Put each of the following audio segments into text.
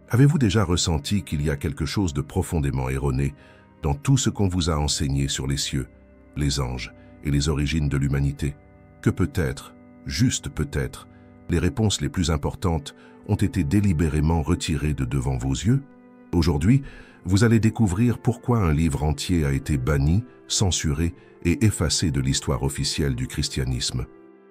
Avez-vous déjà ressenti qu'il y a quelque chose de profondément erroné dans tout ce qu'on vous a enseigné sur les cieux, les anges et les origines de l'humanité? Que peut-être, juste peut-être, les réponses les plus importantes ont été délibérément retirées de devant vos yeux? Aujourd'hui, vous allez découvrir pourquoi un livre entier a été banni, censuré et effacé de l'histoire officielle du christianisme.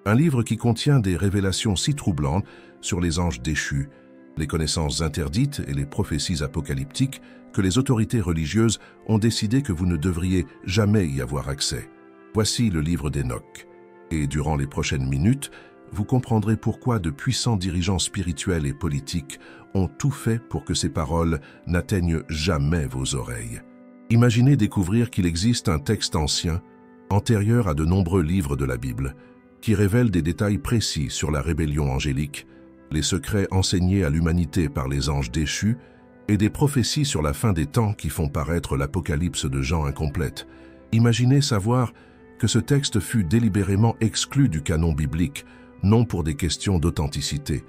Un livre qui contient des révélations si troublantes sur les anges déchus, les connaissances interdites et les prophéties apocalyptiques que les autorités religieuses ont décidé que vous ne devriez jamais y avoir accès. Voici le livre d'Enoch. Et durant les prochaines minutes, vous comprendrez pourquoi de puissants dirigeants spirituels et politiques ont tout fait pour que ces paroles n'atteignent jamais vos oreilles. Imaginez découvrir qu'il existe un texte ancien, antérieur à de nombreux livres de la Bible, qui révèle des détails précis sur la rébellion angélique, les secrets enseignés à l'humanité par les anges déchus et des prophéties sur la fin des temps qui font paraître l'Apocalypse de Jean incomplète. Imaginez savoir que ce texte fut délibérément exclu du canon biblique, non pour des questions d'authenticité,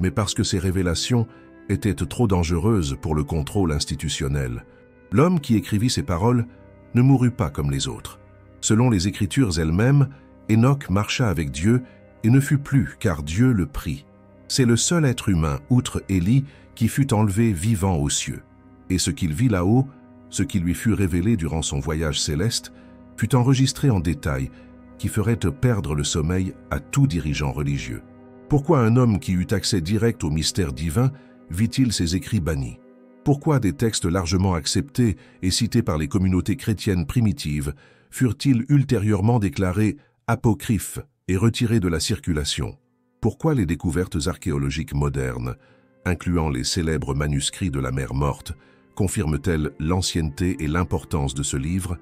mais parce que ces révélations étaient trop dangereuses pour le contrôle institutionnel. L'homme qui écrivit ces paroles ne mourut pas comme les autres. Selon les Écritures elles-mêmes, Enoch marcha avec Dieu et ne fut plus, car Dieu le prit. C'est le seul être humain, outre Élie, qui fut enlevé vivant aux cieux. Et ce qu'il vit là-haut, ce qui lui fut révélé durant son voyage céleste, fut enregistré en détail, qui ferait perdre le sommeil à tout dirigeant religieux. Pourquoi un homme qui eut accès direct au mystère divin vit-il ses écrits bannis? Pourquoi des textes largement acceptés et cités par les communautés chrétiennes primitives furent-ils ultérieurement déclarés apocryphes et retirés de la circulation? Pourquoi les découvertes archéologiques modernes, incluant les célèbres manuscrits de la mer Morte, confirment-elles l'ancienneté et l'importance de ce livre?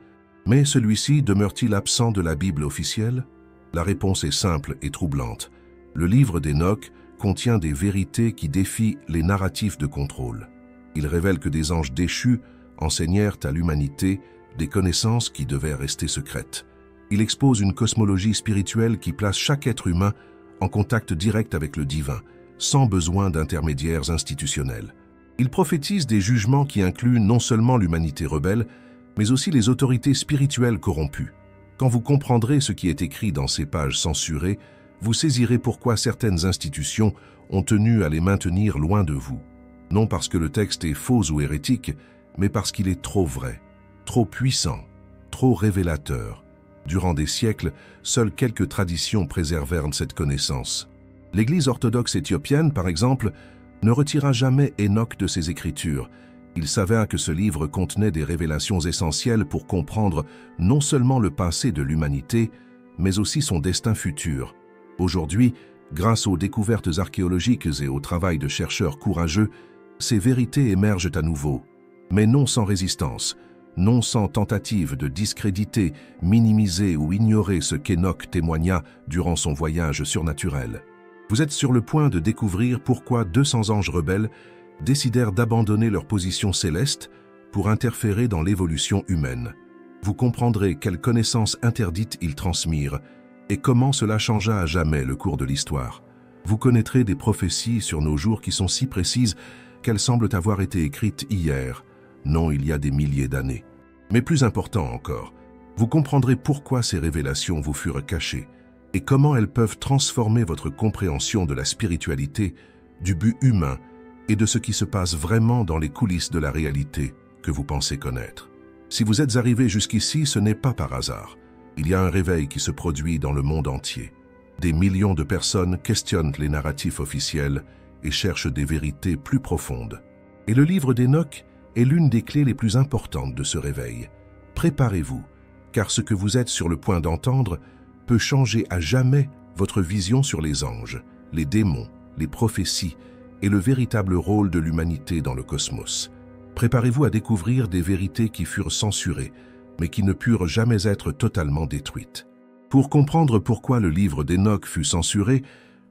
Mais celui-ci demeure-t-il absent de la Bible officielle? La réponse est simple et troublante. Le livre d'Enoch contient des vérités qui défient les narratifs de contrôle. Il révèle que des anges déchus enseignèrent à l'humanité des connaissances qui devaient rester secrètes. Il expose une cosmologie spirituelle qui place chaque être humain en contact direct avec le divin, sans besoin d'intermédiaires institutionnels. Il prophétise des jugements qui incluent non seulement l'humanité rebelle, mais aussi les autorités spirituelles corrompues. Quand vous comprendrez ce qui est écrit dans ces pages censurées, vous saisirez pourquoi certaines institutions ont tenu à les maintenir loin de vous. Non parce que le texte est faux ou hérétique, mais parce qu'il est trop vrai, trop puissant, trop révélateur. Durant des siècles, seules quelques traditions préservèrent cette connaissance. L'Église orthodoxe éthiopienne, par exemple, ne retira jamais Enoch de ses écritures. Il s'avère que ce livre contenait des révélations essentielles pour comprendre non seulement le passé de l'humanité, mais aussi son destin futur. Aujourd'hui, grâce aux découvertes archéologiques et au travail de chercheurs courageux, ces vérités émergent à nouveau, mais non sans résistance, non sans tentative de discréditer, minimiser ou ignorer ce qu'Enoch témoigna durant son voyage surnaturel. Vous êtes sur le point de découvrir pourquoi 200 anges rebelles décidèrent d'abandonner leur position céleste pour interférer dans l'évolution humaine. Vous comprendrez quelles connaissances interdites ils transmirent et comment cela changea à jamais le cours de l'histoire. Vous connaîtrez des prophéties sur nos jours qui sont si précises qu'elles semblent avoir été écrites hier, non il y a des milliers d'années. Mais plus important encore, vous comprendrez pourquoi ces révélations vous furent cachées et comment elles peuvent transformer votre compréhension de la spiritualité, du but humain et de ce qui se passe vraiment dans les coulisses de la réalité que vous pensez connaître. Si vous êtes arrivé jusqu'ici, ce n'est pas par hasard. Il y a un réveil qui se produit dans le monde entier. Des millions de personnes questionnent les narratifs officiels et cherchent des vérités plus profondes. Et le livre d'Enoch est l'une des clés les plus importantes de ce réveil. Préparez-vous, car ce que vous êtes sur le point d'entendre peut changer à jamais votre vision sur les anges, les démons, les prophéties et le véritable rôle de l'humanité dans le cosmos. Préparez-vous à découvrir des vérités qui furent censurées, mais qui ne purent jamais être totalement détruites. Pour comprendre pourquoi le livre d'Enoch fut censuré,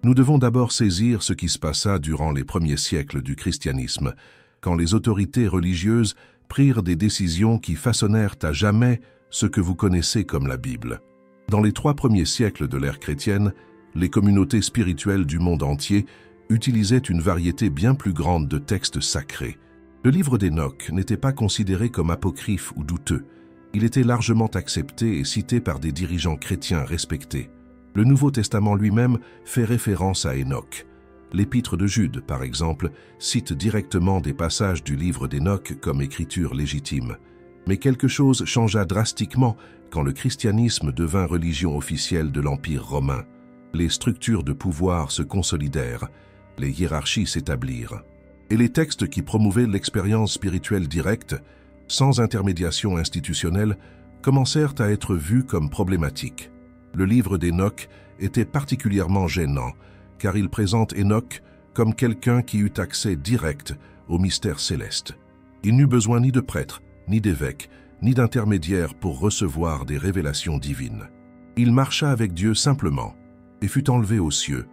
nous devons d'abord saisir ce qui se passa durant les premiers siècles du christianisme, quand les autorités religieuses prirent des décisions qui façonnèrent à jamais ce que vous connaissez comme la Bible. Dans les 3 premiers siècles de l'ère chrétienne, les communautés spirituelles du monde entier utilisait une variété bien plus grande de textes sacrés. Le livre d'Hénoch n'était pas considéré comme apocryphe ou douteux. Il était largement accepté et cité par des dirigeants chrétiens respectés. Le Nouveau Testament lui-même fait référence à Hénoch. L'Épître de Jude, par exemple, cite directement des passages du livre d'Hénoch comme écriture légitime. Mais quelque chose changea drastiquement quand le christianisme devint religion officielle de l'Empire romain. Les structures de pouvoir se consolidèrent, les hiérarchies s'établirent. Et les textes qui promouvaient l'expérience spirituelle directe, sans intermédiation institutionnelle, commencèrent à être vus comme problématiques. Le livre d'Hénoch était particulièrement gênant, car il présente Hénoch comme quelqu'un qui eut accès direct au mystère céleste. Il n'eut besoin ni de prêtre, ni d'évêque, ni d'intermédiaire pour recevoir des révélations divines. Il marcha avec Dieu simplement et fut enlevé aux cieux,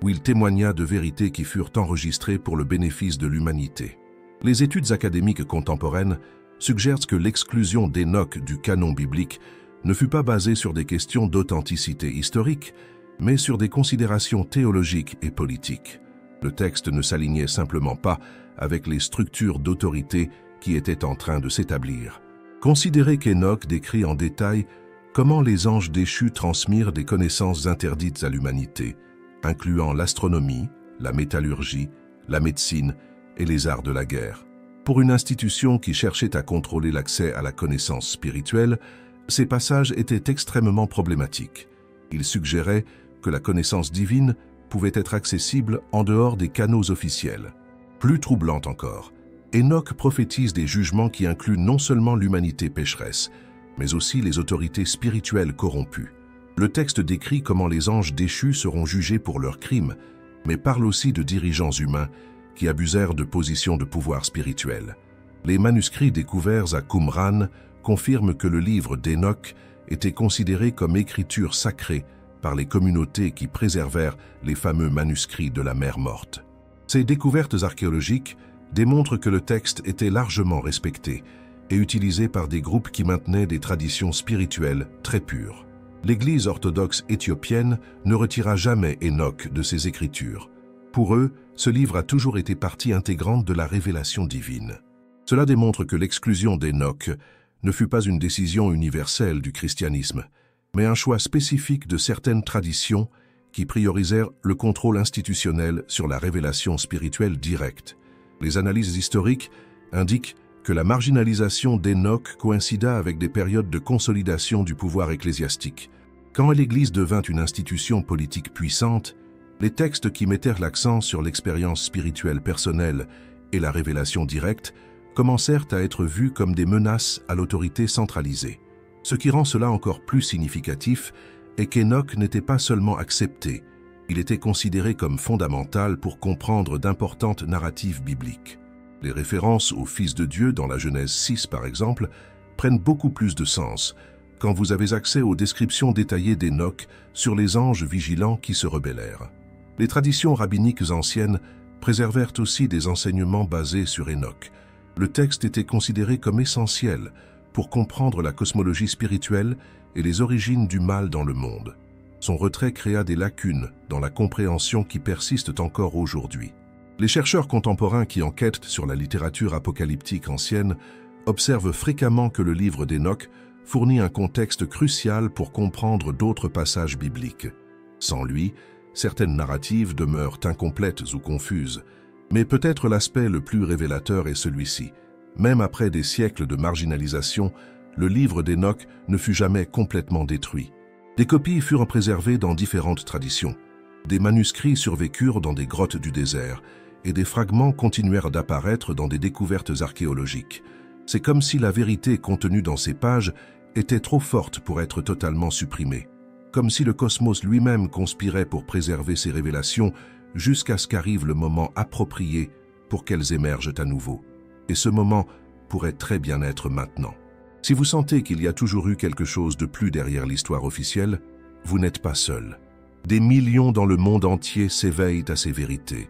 où il témoigna de vérités qui furent enregistrées pour le bénéfice de l'humanité. Les études académiques contemporaines suggèrent que l'exclusion d'Hénoch du canon biblique ne fut pas basée sur des questions d'authenticité historique, mais sur des considérations théologiques et politiques. Le texte ne s'alignait simplement pas avec les structures d'autorité qui étaient en train de s'établir. Considérez qu'Hénoch décrit en détail comment les anges déchus transmirent des connaissances interdites à l'humanité, incluant l'astronomie, la métallurgie, la médecine et les arts de la guerre. Pour une institution qui cherchait à contrôler l'accès à la connaissance spirituelle, ces passages étaient extrêmement problématiques. Ils suggéraient que la connaissance divine pouvait être accessible en dehors des canaux officiels. Plus troublant encore, Hénoch prophétise des jugements qui incluent non seulement l'humanité pécheresse, mais aussi les autorités spirituelles corrompues. Le texte décrit comment les anges déchus seront jugés pour leurs crimes, mais parle aussi de dirigeants humains qui abusèrent de positions de pouvoir spirituel. Les manuscrits découverts à Qumran confirment que le livre d'Hénoch était considéré comme écriture sacrée par les communautés qui préservèrent les fameux manuscrits de la mer morte. Ces découvertes archéologiques démontrent que le texte était largement respecté et utilisé par des groupes qui maintenaient des traditions spirituelles très pures. L'Église orthodoxe éthiopienne ne retira jamais Hénoch de ses écritures. Pour eux, ce livre a toujours été partie intégrante de la révélation divine. Cela démontre que l'exclusion d'Hénoch ne fut pas une décision universelle du christianisme, mais un choix spécifique de certaines traditions qui priorisèrent le contrôle institutionnel sur la révélation spirituelle directe. Les analyses historiques indiquent que la marginalisation d'Hénoch coïncida avec des périodes de consolidation du pouvoir ecclésiastique. Quand l'Église devint une institution politique puissante, les textes qui mettèrent l'accent sur l'expérience spirituelle personnelle et la révélation directe commencèrent à être vus comme des menaces à l'autorité centralisée. Ce qui rend cela encore plus significatif est qu'Hénoch n'était pas seulement accepté, il était considéré comme fondamental pour comprendre d'importantes narratives bibliques. Les références au Fils de Dieu dans la Genèse 6 par exemple prennent beaucoup plus de sens quand vous avez accès aux descriptions détaillées d'Hénoch sur les anges vigilants qui se rebellèrent. Les traditions rabbiniques anciennes préservèrent aussi des enseignements basés sur Hénoch. Le texte était considéré comme essentiel pour comprendre la cosmologie spirituelle et les origines du mal dans le monde. Son retrait créa des lacunes dans la compréhension qui persistent encore aujourd'hui. Les chercheurs contemporains qui enquêtent sur la littérature apocalyptique ancienne observent fréquemment que le livre d'Hénoch fournit un contexte crucial pour comprendre d'autres passages bibliques. Sans lui, certaines narratives demeurent incomplètes ou confuses, mais peut-être l'aspect le plus révélateur est celui-ci. Même après des siècles de marginalisation, le livre d'Hénoch ne fut jamais complètement détruit. Des copies furent préservées dans différentes traditions. Des manuscrits survécurent dans des grottes du désert, et des fragments continuèrent d'apparaître dans des découvertes archéologiques. C'est comme si la vérité contenue dans ces pages était trop forte pour être totalement supprimée. Comme si le cosmos lui-même conspirait pour préserver ces révélations jusqu'à ce qu'arrive le moment approprié pour qu'elles émergent à nouveau. Et ce moment pourrait très bien être maintenant. Si vous sentez qu'il y a toujours eu quelque chose de plus derrière l'histoire officielle, vous n'êtes pas seul. Des millions dans le monde entier s'éveillent à ces vérités.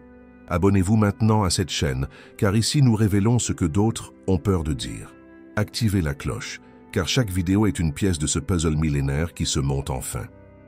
Abonnez-vous maintenant à cette chaîne, car ici nous révélons ce que d'autres ont peur de dire. Activez la cloche, car chaque vidéo est une pièce de ce puzzle millénaire qui se monte enfin.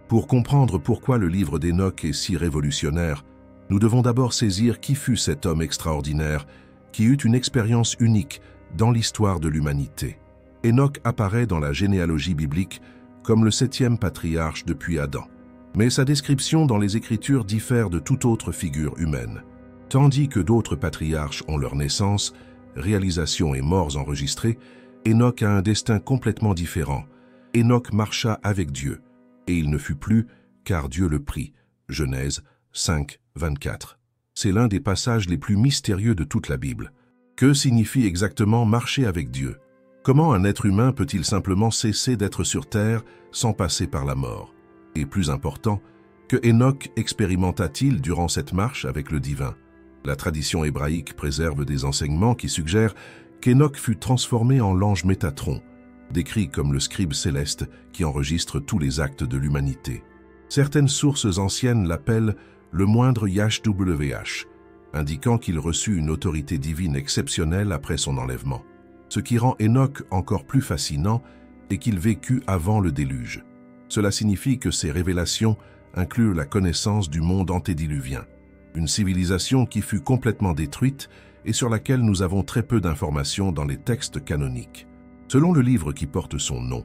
Pour comprendre pourquoi le livre d'Hénoch est si révolutionnaire, Nous devons d'abord saisir qui fut cet homme extraordinaire qui eut une expérience unique dans l'histoire de l'humanité. Enoch apparaît dans la généalogie biblique comme le 7e patriarche depuis Adam. Mais sa description dans les Écritures diffère de toute autre figure humaine. Tandis que d'autres patriarches ont leur naissance, réalisation et morts enregistrés, Enoch a un destin complètement différent. Enoch marcha avec Dieu, et il ne fut plus, car Dieu le prit. Genèse 5, 24. C'est l'un des passages les plus mystérieux de toute la Bible. Que signifie exactement marcher avec Dieu? Comment un être humain peut-il simplement cesser d'être sur terre sans passer par la mort? Et plus important, que Enoch expérimenta-t-il durant cette marche avec le divin? La tradition hébraïque préserve des enseignements qui suggèrent qu'Enoch fut transformé en l'ange Métatron, décrit comme le scribe céleste qui enregistre tous les actes de l'humanité. Certaines sources anciennes l'appellent le moindre YHWH, indiquant qu'il reçut une autorité divine exceptionnelle après son enlèvement. Ce qui rend Enoch encore plus fascinant est qu'il vécut avant le déluge. Cela signifie que ces révélations incluent la connaissance du monde antédiluvien, une civilisation qui fut complètement détruite et sur laquelle nous avons très peu d'informations dans les textes canoniques. Selon le livre qui porte son nom,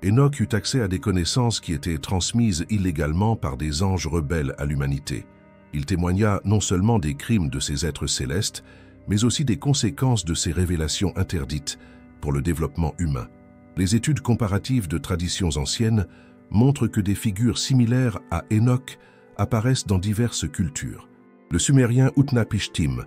Enoch eut accès à des connaissances qui étaient transmises illégalement par des anges rebelles à l'humanité. Il témoigna non seulement des crimes de ces êtres célestes, mais aussi des conséquences de ces révélations interdites pour le développement humain. Les études comparatives de traditions anciennes montrent que des figures similaires à Enoch apparaissent dans diverses cultures. Le sumérien Utnapishtim,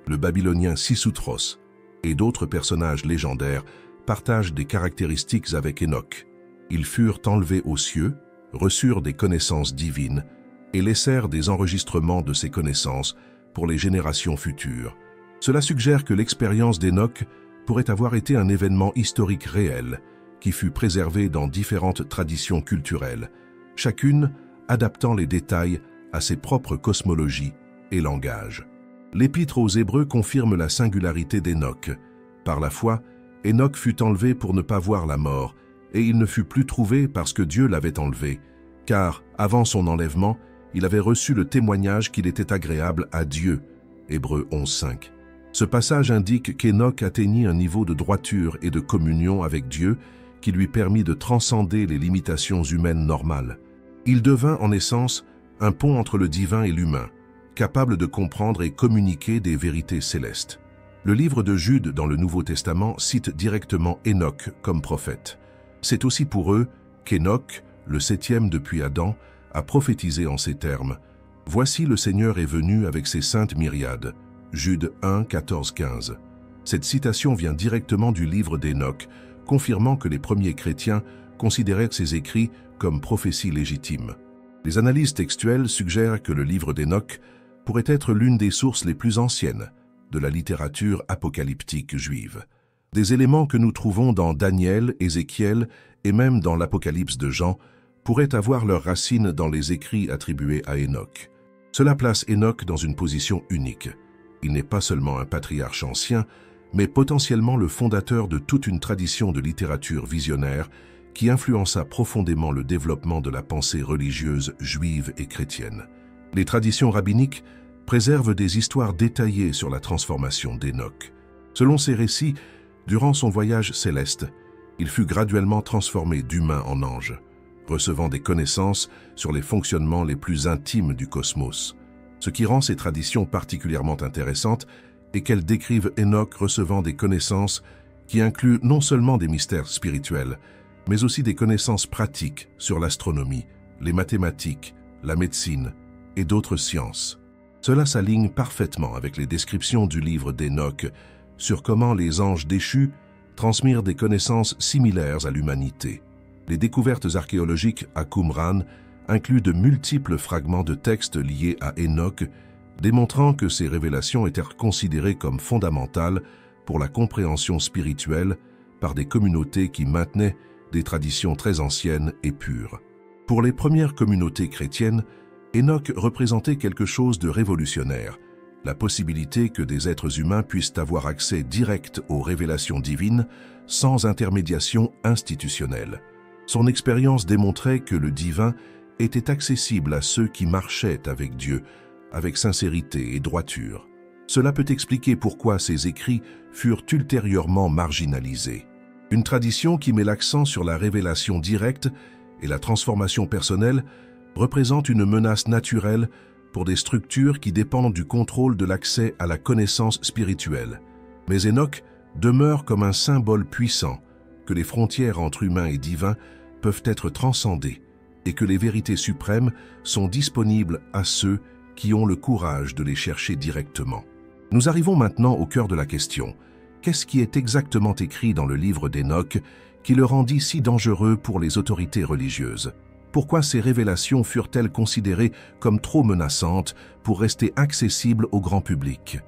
le babylonien Sisutros et d'autres personnages légendaires partagent des caractéristiques avec Enoch. Ils furent enlevés aux cieux, reçurent des connaissances divines et laissèrent des enregistrements de ces connaissances pour les générations futures. Cela suggère que l'expérience d'Enoch pourrait avoir été un événement historique réel qui fut préservé dans différentes traditions culturelles, chacune adaptant les détails à ses propres cosmologies et langages. L'Épître aux Hébreux confirme la singularité d'Enoch. Par la foi, Enoch fut enlevé pour ne pas voir la mort, et il ne fut plus trouvé parce que Dieu l'avait enlevé, car, avant son enlèvement, il avait reçu le témoignage qu'il était agréable à Dieu. Hébreux 11.5. Ce passage indique qu'Enoch atteignit un niveau de droiture et de communion avec Dieu qui lui permit de transcender les limitations humaines normales. Il devint en essence un pont entre le divin et l'humain, capable de comprendre et communiquer des vérités célestes. Le livre de Jude dans le Nouveau Testament cite directement Enoch comme prophète. C'est aussi pour eux qu'Enoch, le 7e depuis Adam, a prophétisé en ces termes. « Voici le Seigneur est venu avec ses saintes myriades. » Jude 1, 14, 15. Cette citation vient directement du livre d'Enoch, confirmant que les premiers chrétiens considérèrent ces écrits comme prophéties légitimes. Les analyses textuelles suggèrent que le livre d'Enoch pourrait être l'une des sources les plus anciennes de la littérature apocalyptique juive. Des éléments que nous trouvons dans Daniel, Ézéchiel et même dans l'Apocalypse de Jean pourraient avoir leurs racines dans les écrits attribués à Enoch. Cela place Enoch dans une position unique. Il n'est pas seulement un patriarche ancien, mais potentiellement le fondateur de toute une tradition de littérature visionnaire qui influença profondément le développement de la pensée religieuse juive et chrétienne. Les traditions rabbiniques préservent des histoires détaillées sur la transformation d'Enoch. Selon ces récits, durant son voyage céleste, il fut graduellement transformé d'humain en ange, recevant des connaissances sur les fonctionnements les plus intimes du cosmos. Ce qui rend ces traditions particulièrement intéressantes est qu'elles décrivent Enoch recevant des connaissances qui incluent non seulement des mystères spirituels, mais aussi des connaissances pratiques sur l'astronomie, les mathématiques, la médecine et d'autres sciences. Cela s'aligne parfaitement avec les descriptions du livre d'Enoch sur comment les anges déchus transmirent des connaissances similaires à l'humanité. Les découvertes archéologiques à Qumran incluent de multiples fragments de textes liés à Enoch, démontrant que ces révélations étaient considérées comme fondamentales pour la compréhension spirituelle par des communautés qui maintenaient des traditions très anciennes et pures. Pour les premières communautés chrétiennes, Enoch représentait quelque chose de révolutionnaire, la possibilité que des êtres humains puissent avoir accès direct aux révélations divines sans intermédiation institutionnelle. Son expérience démontrait que le divin était accessible à ceux qui marchaient avec Dieu, avec sincérité et droiture. Cela peut expliquer pourquoi ces écrits furent ultérieurement marginalisés. Une tradition qui met l'accent sur la révélation directe et la transformation personnelle représente une menace naturelle pour des structures qui dépendent du contrôle de l'accès à la connaissance spirituelle. Mais Enoch demeure comme un symbole puissant que les frontières entre humain et divin peuvent être transcendées et que les vérités suprêmes sont disponibles à ceux qui ont le courage de les chercher directement. Nous arrivons maintenant au cœur de la question. Qu'est-ce qui est exactement écrit dans le livre d'Enoch qui le rendit si dangereux pour les autorités religieuses? Pourquoi ces révélations furent-elles considérées comme trop menaçantes pour rester accessibles au grand public?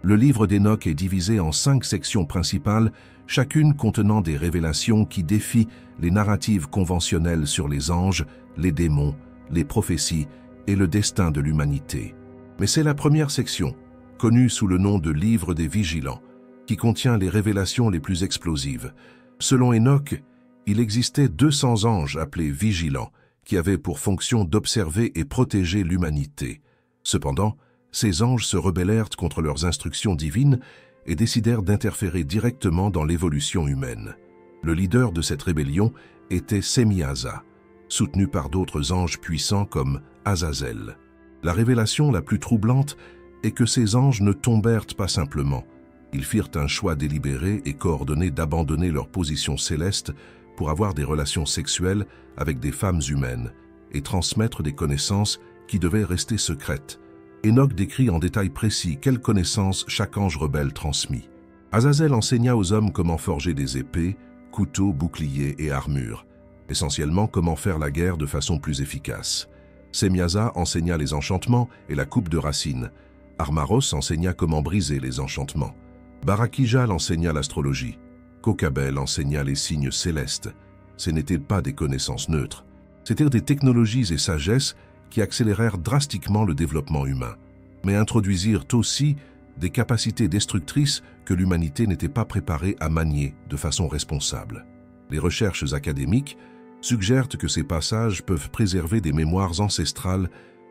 Le livre d'Enoch est divisé en 5 sections principales, chacune contenant des révélations qui défient les narratives conventionnelles sur les anges, les démons, les prophéties et le destin de l'humanité. Mais c'est la première section, connue sous le nom de Livre des Vigilants, qui contient les révélations les plus explosives. Selon Enoch, il existait 200 anges appelés vigilants, qui avaient pour fonction d'observer et protéger l'humanité. Cependant, ces anges se rebellèrent contre leurs instructions divines et décidèrent d'interférer directement dans l'évolution humaine. Le leader de cette rébellion était Semiasa, soutenu par d'autres anges puissants comme Azazel. La révélation la plus troublante est que ces anges ne tombèrent pas simplement. Ils firent un choix délibéré et coordonné d'abandonner leur position céleste pour avoir des relations sexuelles avec des femmes humaines et transmettre des connaissances qui devaient rester secrètes. Enoch décrit en détail précis quelles connaissances chaque ange rebelle transmit. Azazel enseigna aux hommes comment forger des épées, couteaux, boucliers et armures, essentiellement comment faire la guerre de façon plus efficace. Semiasa enseigna les enchantements et la coupe de racines. Armaros enseigna comment briser les enchantements. Barakijal enseigna l'astrologie. Kokabel enseigna les signes célestes. Ce n'étaient pas des connaissances neutres. C'étaient des technologies et sagesses qui accélérèrent drastiquement le développement humain, mais introduisirent aussi des capacités destructrices que l'humanité n'était pas préparée à manier de façon responsable. Les recherches académiques suggèrent que ces passages peuvent préserver des mémoires ancestrales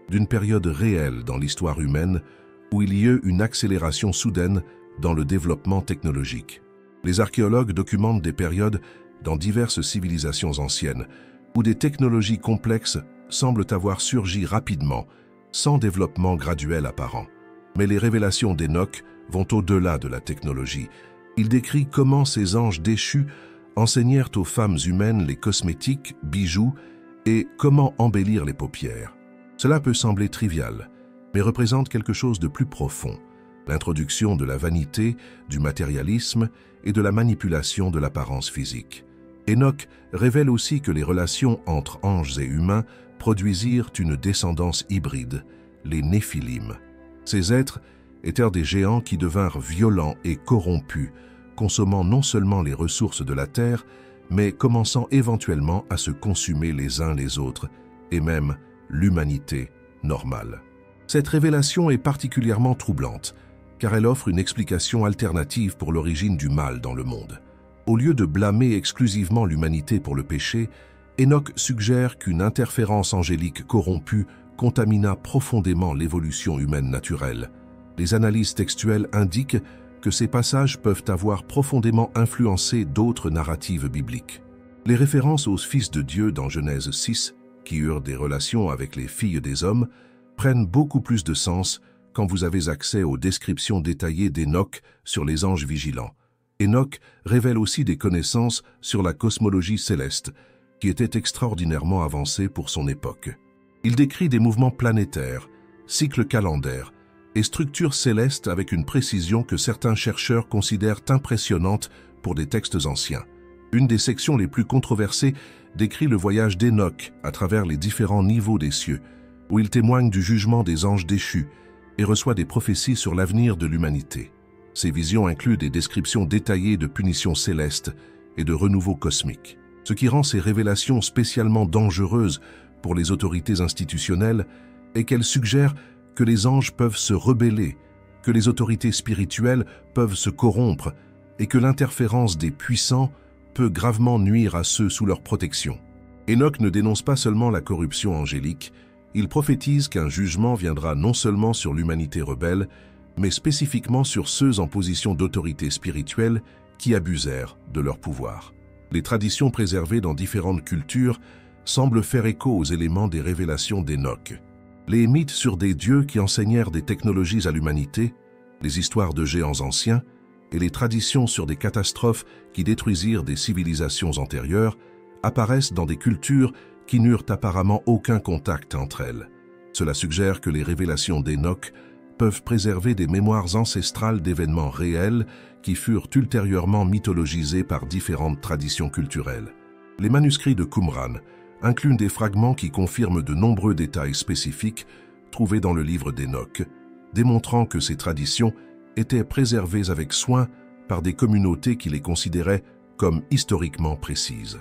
d'une période réelle dans l'histoire humaine où il y eut une accélération soudaine dans le développement technologique. Les archéologues documentent des périodes dans diverses civilisations anciennes où des technologies complexes semblent avoir surgi rapidement, sans développement graduel apparent. Mais les révélations d'Enoch vont au-delà de la technologie. Il décrit comment ces anges déchus enseignèrent aux femmes humaines les cosmétiques, bijoux et comment embellir les paupières. Cela peut sembler trivial, mais représente quelque chose de plus profond, l'introduction de la vanité, du matérialisme et de la manipulation de l'apparence physique. Enoch révèle aussi que les relations entre anges et humains produisirent une descendance hybride, les Néphilim. Ces êtres étaient des géants qui devinrent violents et corrompus, consommant non seulement les ressources de la terre, mais commençant éventuellement à se consumer les uns les autres, et même l'humanité normale. Cette révélation est particulièrement troublante, car elle offre une explication alternative pour l'origine du mal dans le monde. Au lieu de blâmer exclusivement l'humanité pour le péché, Enoch suggère qu'une interférence angélique corrompue contamina profondément l'évolution humaine naturelle. Les analyses textuelles indiquent que ces passages peuvent avoir profondément influencé d'autres narratives bibliques. Les références aux fils de Dieu dans Genèse 6, qui eurent des relations avec les filles des hommes, prennent beaucoup plus de sens quand vous avez accès aux descriptions détaillées d'Enoch sur les anges vigilants. Enoch révèle aussi des connaissances sur la cosmologie céleste, qui était extraordinairement avancée pour son époque. Il décrit des mouvements planétaires, cycles calendaires et structures célestes avec une précision que certains chercheurs considèrent impressionnante pour des textes anciens. Une des sections les plus controversées décrit le voyage d'Enoch à travers les différents niveaux des cieux, où il témoigne du jugement des anges déchus et reçoit des prophéties sur l'avenir de l'humanité. Ces visions incluent des descriptions détaillées de punitions célestes et de renouveau cosmique. Ce qui rend ces révélations spécialement dangereuses pour les autorités institutionnelles est qu'elles suggèrent que les anges peuvent se rebeller, que les autorités spirituelles peuvent se corrompre et que l'interférence des puissants peut gravement nuire à ceux sous leur protection. Enoch ne dénonce pas seulement la corruption angélique, Il prophétise qu'un jugement viendra non seulement sur l'humanité rebelle, mais spécifiquement sur ceux en position d'autorité spirituelle qui abusèrent de leur pouvoir. Les traditions préservées dans différentes cultures semblent faire écho aux éléments des révélations d'Enoch. Les mythes sur des dieux qui enseignèrent des technologies à l'humanité, les histoires de géants anciens et les traditions sur des catastrophes qui détruisirent des civilisations antérieures apparaissent dans des cultures qui n'eurent apparemment aucun contact entre elles. Cela suggère que les révélations d'Enoch peuvent préserver des mémoires ancestrales d'événements réels qui furent ultérieurement mythologisés par différentes traditions culturelles. Les manuscrits de Qumran incluent des fragments qui confirment de nombreux détails spécifiques trouvés dans le livre d'Enoch, démontrant que ces traditions étaient préservées avec soin par des communautés qui les considéraient comme historiquement précises.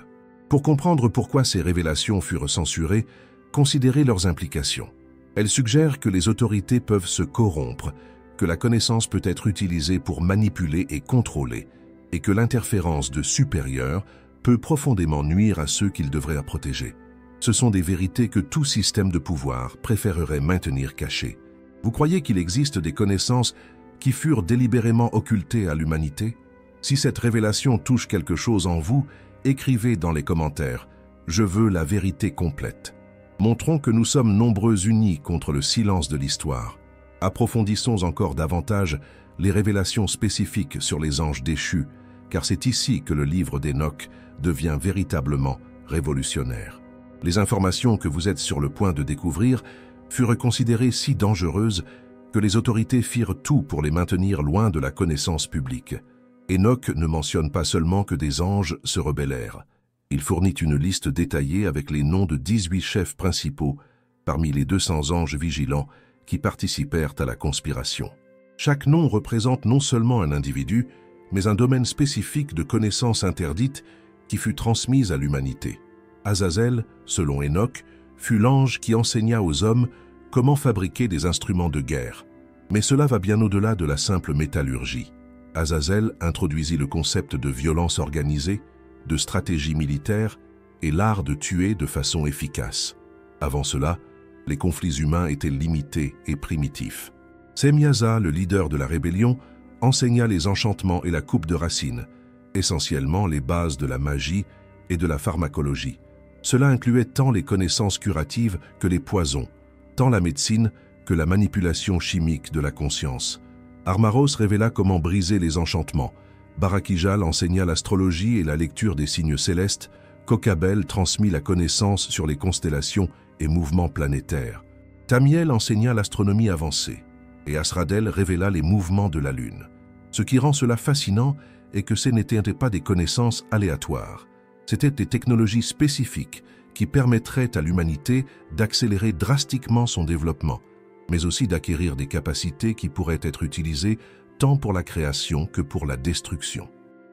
Pour comprendre pourquoi ces révélations furent censurées, considérez leurs implications. Elles suggèrent que les autorités peuvent se corrompre, que la connaissance peut être utilisée pour manipuler et contrôler, et que l'interférence de supérieurs peut profondément nuire à ceux qu'ils devraient protéger. Ce sont des vérités que tout système de pouvoir préférerait maintenir cachées. Vous croyez qu'il existe des connaissances qui furent délibérément occultées à l'humanité? Si cette révélation touche quelque chose en vous, écrivez dans les commentaires « Je veux la vérité complète ». Montrons que nous sommes nombreux unis contre le silence de l'histoire. Approfondissons encore davantage les révélations spécifiques sur les anges déchus, car c'est ici que le livre d'Enoch devient véritablement révolutionnaire. Les informations que vous êtes sur le point de découvrir furent considérées si dangereuses que les autorités firent tout pour les maintenir loin de la connaissance publique. Enoch ne mentionne pas seulement que des anges se rebellèrent. Il fournit une liste détaillée avec les noms de 18 chefs principaux parmi les 200 anges vigilants qui participèrent à la conspiration. Chaque nom représente non seulement un individu, mais un domaine spécifique de connaissances interdites qui fut transmise à l'humanité. Azazel, selon Enoch, fut l'ange qui enseigna aux hommes comment fabriquer des instruments de guerre. Mais cela va bien au-delà de la simple métallurgie. Azazel introduisit le concept de violence organisée, de stratégie militaire et l'art de tuer de façon efficace. Avant cela, les conflits humains étaient limités et primitifs. Semyaza, le leader de la rébellion, enseigna les enchantements et la coupe de racines, essentiellement les bases de la magie et de la pharmacologie. Cela incluait tant les connaissances curatives que les poisons, tant la médecine que la manipulation chimique de la conscience. Armaros révéla comment briser les enchantements. Barakijal enseigna l'astrologie et la lecture des signes célestes. Kokabel transmit la connaissance sur les constellations et mouvements planétaires. Tamiel enseigna l'astronomie avancée, et Asradel révéla les mouvements de la Lune. Ce qui rend cela fascinant est que ce n'étaient pas des connaissances aléatoires. C'étaient des technologies spécifiques qui permettraient à l'humanité d'accélérer drastiquement son développement, mais aussi d'acquérir des capacités qui pourraient être utilisées tant pour la création que pour la destruction.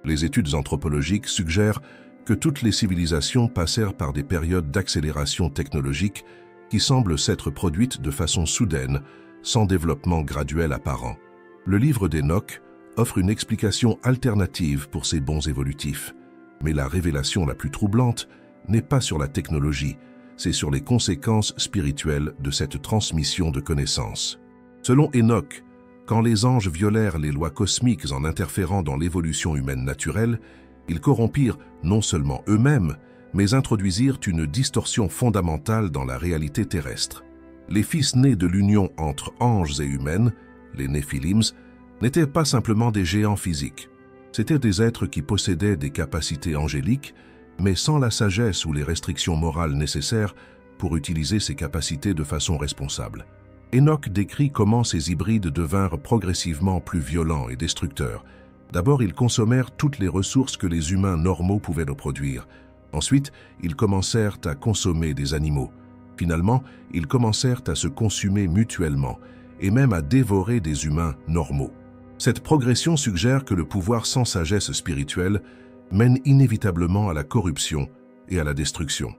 Les études anthropologiques suggèrent que toutes les civilisations passèrent par des périodes d'accélération technologique qui semblent s'être produites de façon soudaine, sans développement graduel apparent. Le livre d'Enoch offre une explication alternative pour ces bonds évolutifs, mais la révélation la plus troublante n'est pas sur la technologie, c'est sur les conséquences spirituelles de cette transmission de connaissances. Selon Enoch, quand les anges violèrent les lois cosmiques en interférant dans l'évolution humaine naturelle, ils corrompirent non seulement eux-mêmes, mais introduisirent une distorsion fondamentale dans la réalité terrestre. Les fils nés de l'union entre anges et humaines, les Néphilims, n'étaient pas simplement des géants physiques. C'étaient des êtres qui possédaient des capacités angéliques, mais sans la sagesse ou les restrictions morales nécessaires pour utiliser ces capacités de façon responsable. Enoch décrit comment ces hybrides devinrent progressivement plus violents et destructeurs. D'abord, ils consommèrent toutes les ressources que les humains normaux pouvaient produire. Ensuite, ils commencèrent à consommer des animaux. Finalement, ils commencèrent à se consumer mutuellement et même à dévorer des humains normaux. Cette progression suggère que le pouvoir sans sagesse spirituelle mène inévitablement à la corruption et à la destruction.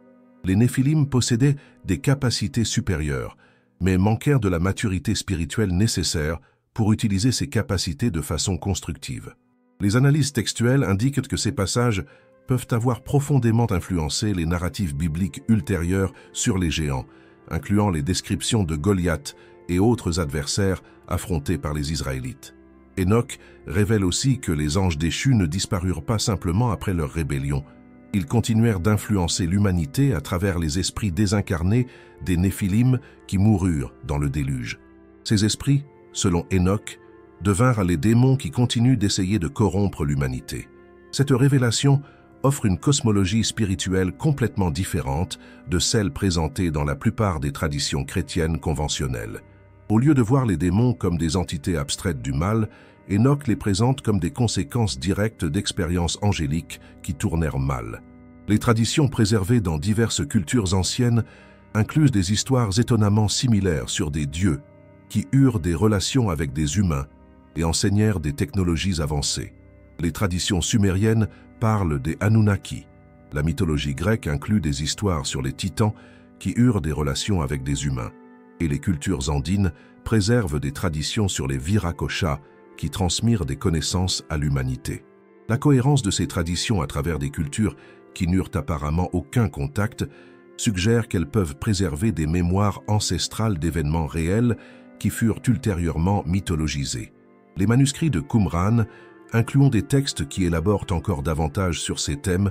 Les Néphilim possédaient des capacités supérieures, mais manquèrent de la maturité spirituelle nécessaire pour utiliser ces capacités de façon constructive. Les analyses textuelles indiquent que ces passages peuvent avoir profondément influencé les narratifs bibliques ultérieurs sur les géants, incluant les descriptions de Goliath et autres adversaires affrontés par les Israélites. Enoch révèle aussi que les anges déchus ne disparurent pas simplement après leur rébellion. Ils continuèrent d'influencer l'humanité à travers les esprits désincarnés des Néphilim qui moururent dans le déluge. Ces esprits, selon Enoch, devinrent les démons qui continuent d'essayer de corrompre l'humanité. Cette révélation offre une cosmologie spirituelle complètement différente de celle présentée dans la plupart des traditions chrétiennes conventionnelles. Au lieu de voir les démons comme des entités abstraites du mal, Enoch les présente comme des conséquences directes d'expériences angéliques qui tournèrent mal. Les traditions préservées dans diverses cultures anciennes incluent des histoires étonnamment similaires sur des dieux qui eurent des relations avec des humains et enseignèrent des technologies avancées. Les traditions sumériennes parlent des Anunnaki. La mythologie grecque inclut des histoires sur les titans qui eurent des relations avec des humains. Et les cultures andines préservent des traditions sur les Viracochas qui transmirent des connaissances à l'humanité. La cohérence de ces traditions à travers des cultures qui n'eurent apparemment aucun contact suggère qu'elles peuvent préserver des mémoires ancestrales d'événements réels qui furent ultérieurement mythologisés. Les manuscrits de Qumran incluant des textes qui élaborent encore davantage sur ces thèmes,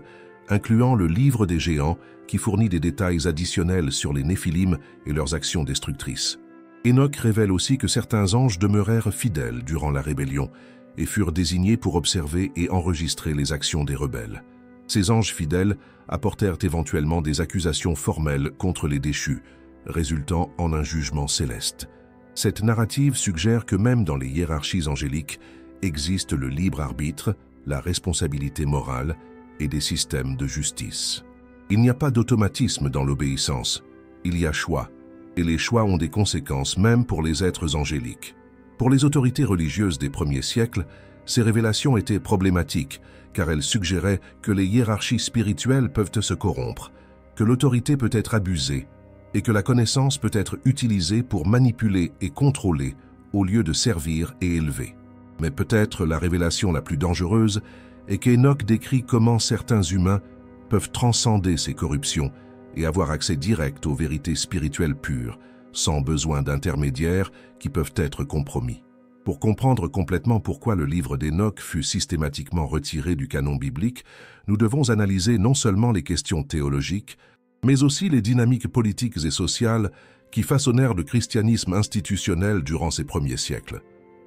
incluant le Livre des Géants qui fournit des détails additionnels sur les Néphilim et leurs actions destructrices. Enoch révèle aussi que certains anges demeurèrent fidèles durant la rébellion et furent désignés pour observer et enregistrer les actions des rebelles. Ces anges fidèles apportèrent éventuellement des accusations formelles contre les déchus, résultant en un jugement céleste. Cette narrative suggère que même dans les hiérarchies angéliques existe le libre arbitre, la responsabilité morale et des systèmes de justice. Il n'y a pas d'automatisme dans l'obéissance, il y a choix, et les choix ont des conséquences même pour les êtres angéliques. Pour les autorités religieuses des premiers siècles, ces révélations étaient problématiques car elles suggéraient que les hiérarchies spirituelles peuvent se corrompre, que l'autorité peut être abusée et que la connaissance peut être utilisée pour manipuler et contrôler au lieu de servir et élever. Mais peut-être la révélation la plus dangereuse est qu'Enoch décrit comment certains humains peuvent transcender ces corruptions et avoir accès direct aux vérités spirituelles pures, sans besoin d'intermédiaires qui peuvent être compromis. Pour comprendre complètement pourquoi le livre d'Enoch fut systématiquement retiré du canon biblique, nous devons analyser non seulement les questions théologiques, mais aussi les dynamiques politiques et sociales qui façonnèrent le christianisme institutionnel durant ces premiers siècles.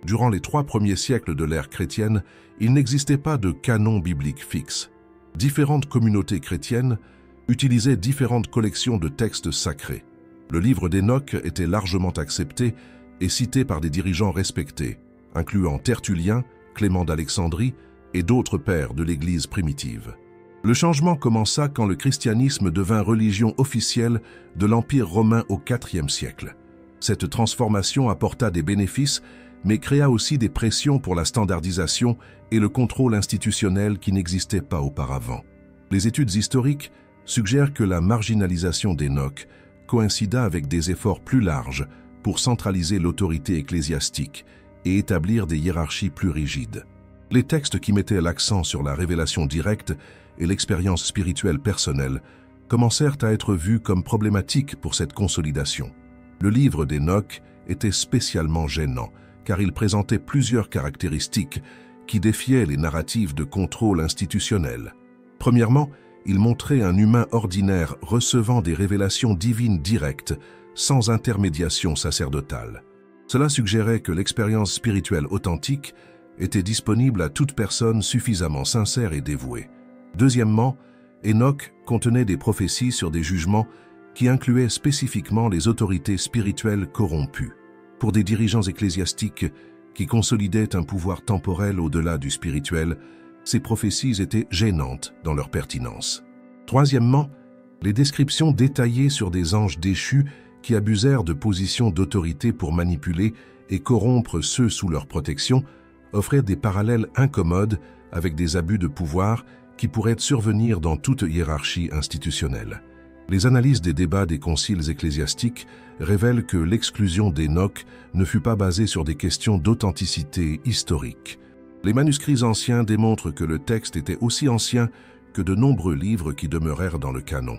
Durant les 3 premiers siècles de l'ère chrétienne, il n'existait pas de canon biblique fixe. Différentes communautés chrétiennes utilisaient différentes collections de textes sacrés. Le livre d'Enoch était largement accepté et cité par des dirigeants respectés, incluant Tertullien, Clément d'Alexandrie et d'autres pères de l'Église primitive. Le changement commença quand le christianisme devint religion officielle de l'Empire romain au IVe siècle. Cette transformation apporta des bénéfices, mais créa aussi des pressions pour la standardisation et le contrôle institutionnel qui n'existaient pas auparavant. Les études historiques suggèrent que la marginalisation d'Enoch coïncida avec des efforts plus larges pour centraliser l'autorité ecclésiastique et établir des hiérarchies plus rigides. Les textes qui mettaient l'accent sur la révélation directe et l'expérience spirituelle personnelle commencèrent à être vus comme problématiques pour cette consolidation. Le livre d'Enoch était spécialement gênant, car il présentait plusieurs caractéristiques qui défiaient les narratives de contrôle institutionnel. Premièrement, il montrait un humain ordinaire recevant des révélations divines directes, sans intermédiation sacerdotale. Cela suggérait que l'expérience spirituelle authentique était disponible à toute personne suffisamment sincère et dévouée. Deuxièmement, Enoch contenait des prophéties sur des jugements qui incluaient spécifiquement les autorités spirituelles corrompues. Pour des dirigeants ecclésiastiques qui consolidaient un pouvoir temporel au-delà du spirituel, ces prophéties étaient gênantes dans leur pertinence. Troisièmement, les descriptions détaillées sur des anges déchus qui abusèrent de positions d'autorité pour manipuler et corrompre ceux sous leur protection offraient des parallèles incommodes avec des abus de pouvoir qui pourraient survenir dans toute hiérarchie institutionnelle. Les analyses des débats des conciles ecclésiastiques révèlent que l'exclusion d'Enoch ne fut pas basée sur des questions d'authenticité historique. Les manuscrits anciens démontrent que le texte était aussi ancien que de nombreux livres qui demeurèrent dans le canon.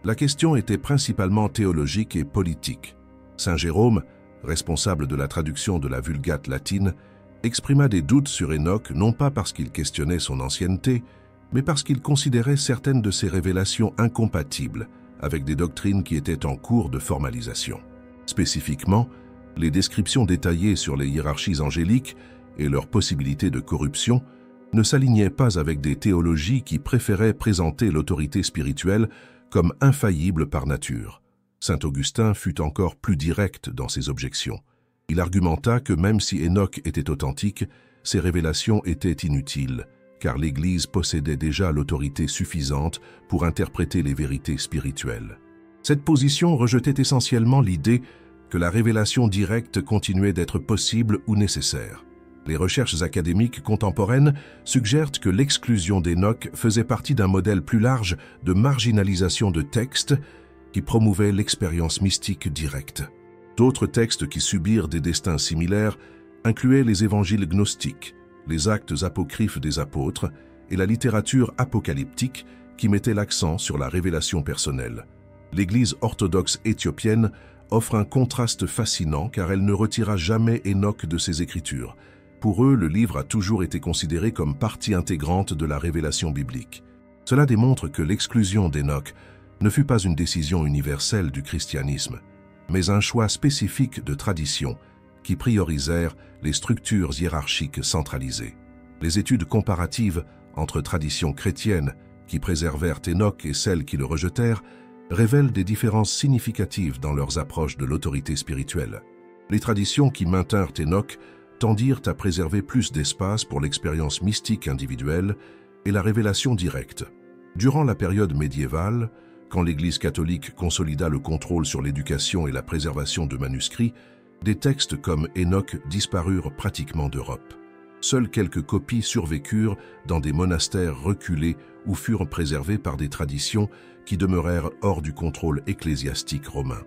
La question était principalement théologique et politique. Saint Jérôme, responsable de la traduction de la Vulgate latine, exprima des doutes sur Enoch non pas parce qu'il questionnait son ancienneté, mais parce qu'il considérait certaines de ses révélations incompatibles avec des doctrines qui étaient en cours de formalisation. Spécifiquement, les descriptions détaillées sur les hiérarchies angéliques et leurs possibilités de corruption ne s'alignaient pas avec des théologies qui préféraient présenter l'autorité spirituelle comme infaillible par nature. Saint Augustin fut encore plus direct dans ses objections. Il argumenta que même si Enoch était authentique, ses révélations étaient inutiles, car l'Église possédait déjà l'autorité suffisante pour interpréter les vérités spirituelles. Cette position rejetait essentiellement l'idée que la révélation directe continuait d'être possible ou nécessaire. Les recherches académiques contemporaines suggèrent que l'exclusion d'Enoch faisait partie d'un modèle plus large de marginalisation de textes qui promouvait l'expérience mystique directe. D'autres textes qui subirent des destins similaires incluaient les évangiles gnostiques, les actes apocryphes des apôtres et la littérature apocalyptique qui mettait l'accent sur la révélation personnelle. L'Église orthodoxe éthiopienne offre un contraste fascinant car elle ne retira jamais Enoch de ses écritures. Pour eux, le livre a toujours été considéré comme partie intégrante de la révélation biblique. Cela démontre que l'exclusion d'Enoch ne fut pas une décision universelle du christianisme, mais un choix spécifique de tradition qui priorisèrent les structures hiérarchiques centralisées. Les études comparatives entre traditions chrétiennes qui préservèrent Enoch et celles qui le rejetèrent révèlent des différences significatives dans leurs approches de l'autorité spirituelle. Les traditions qui maintinrent Enoch tendirent à préserver plus d'espace pour l'expérience mystique individuelle et la révélation directe. Durant la période médiévale, quand l'Église catholique consolida le contrôle sur l'éducation et la préservation de manuscrits, des textes comme Enoch disparurent pratiquement d'Europe. Seules quelques copies survécurent dans des monastères reculés ou furent préservées par des traditions qui demeurèrent hors du contrôle ecclésiastique romain.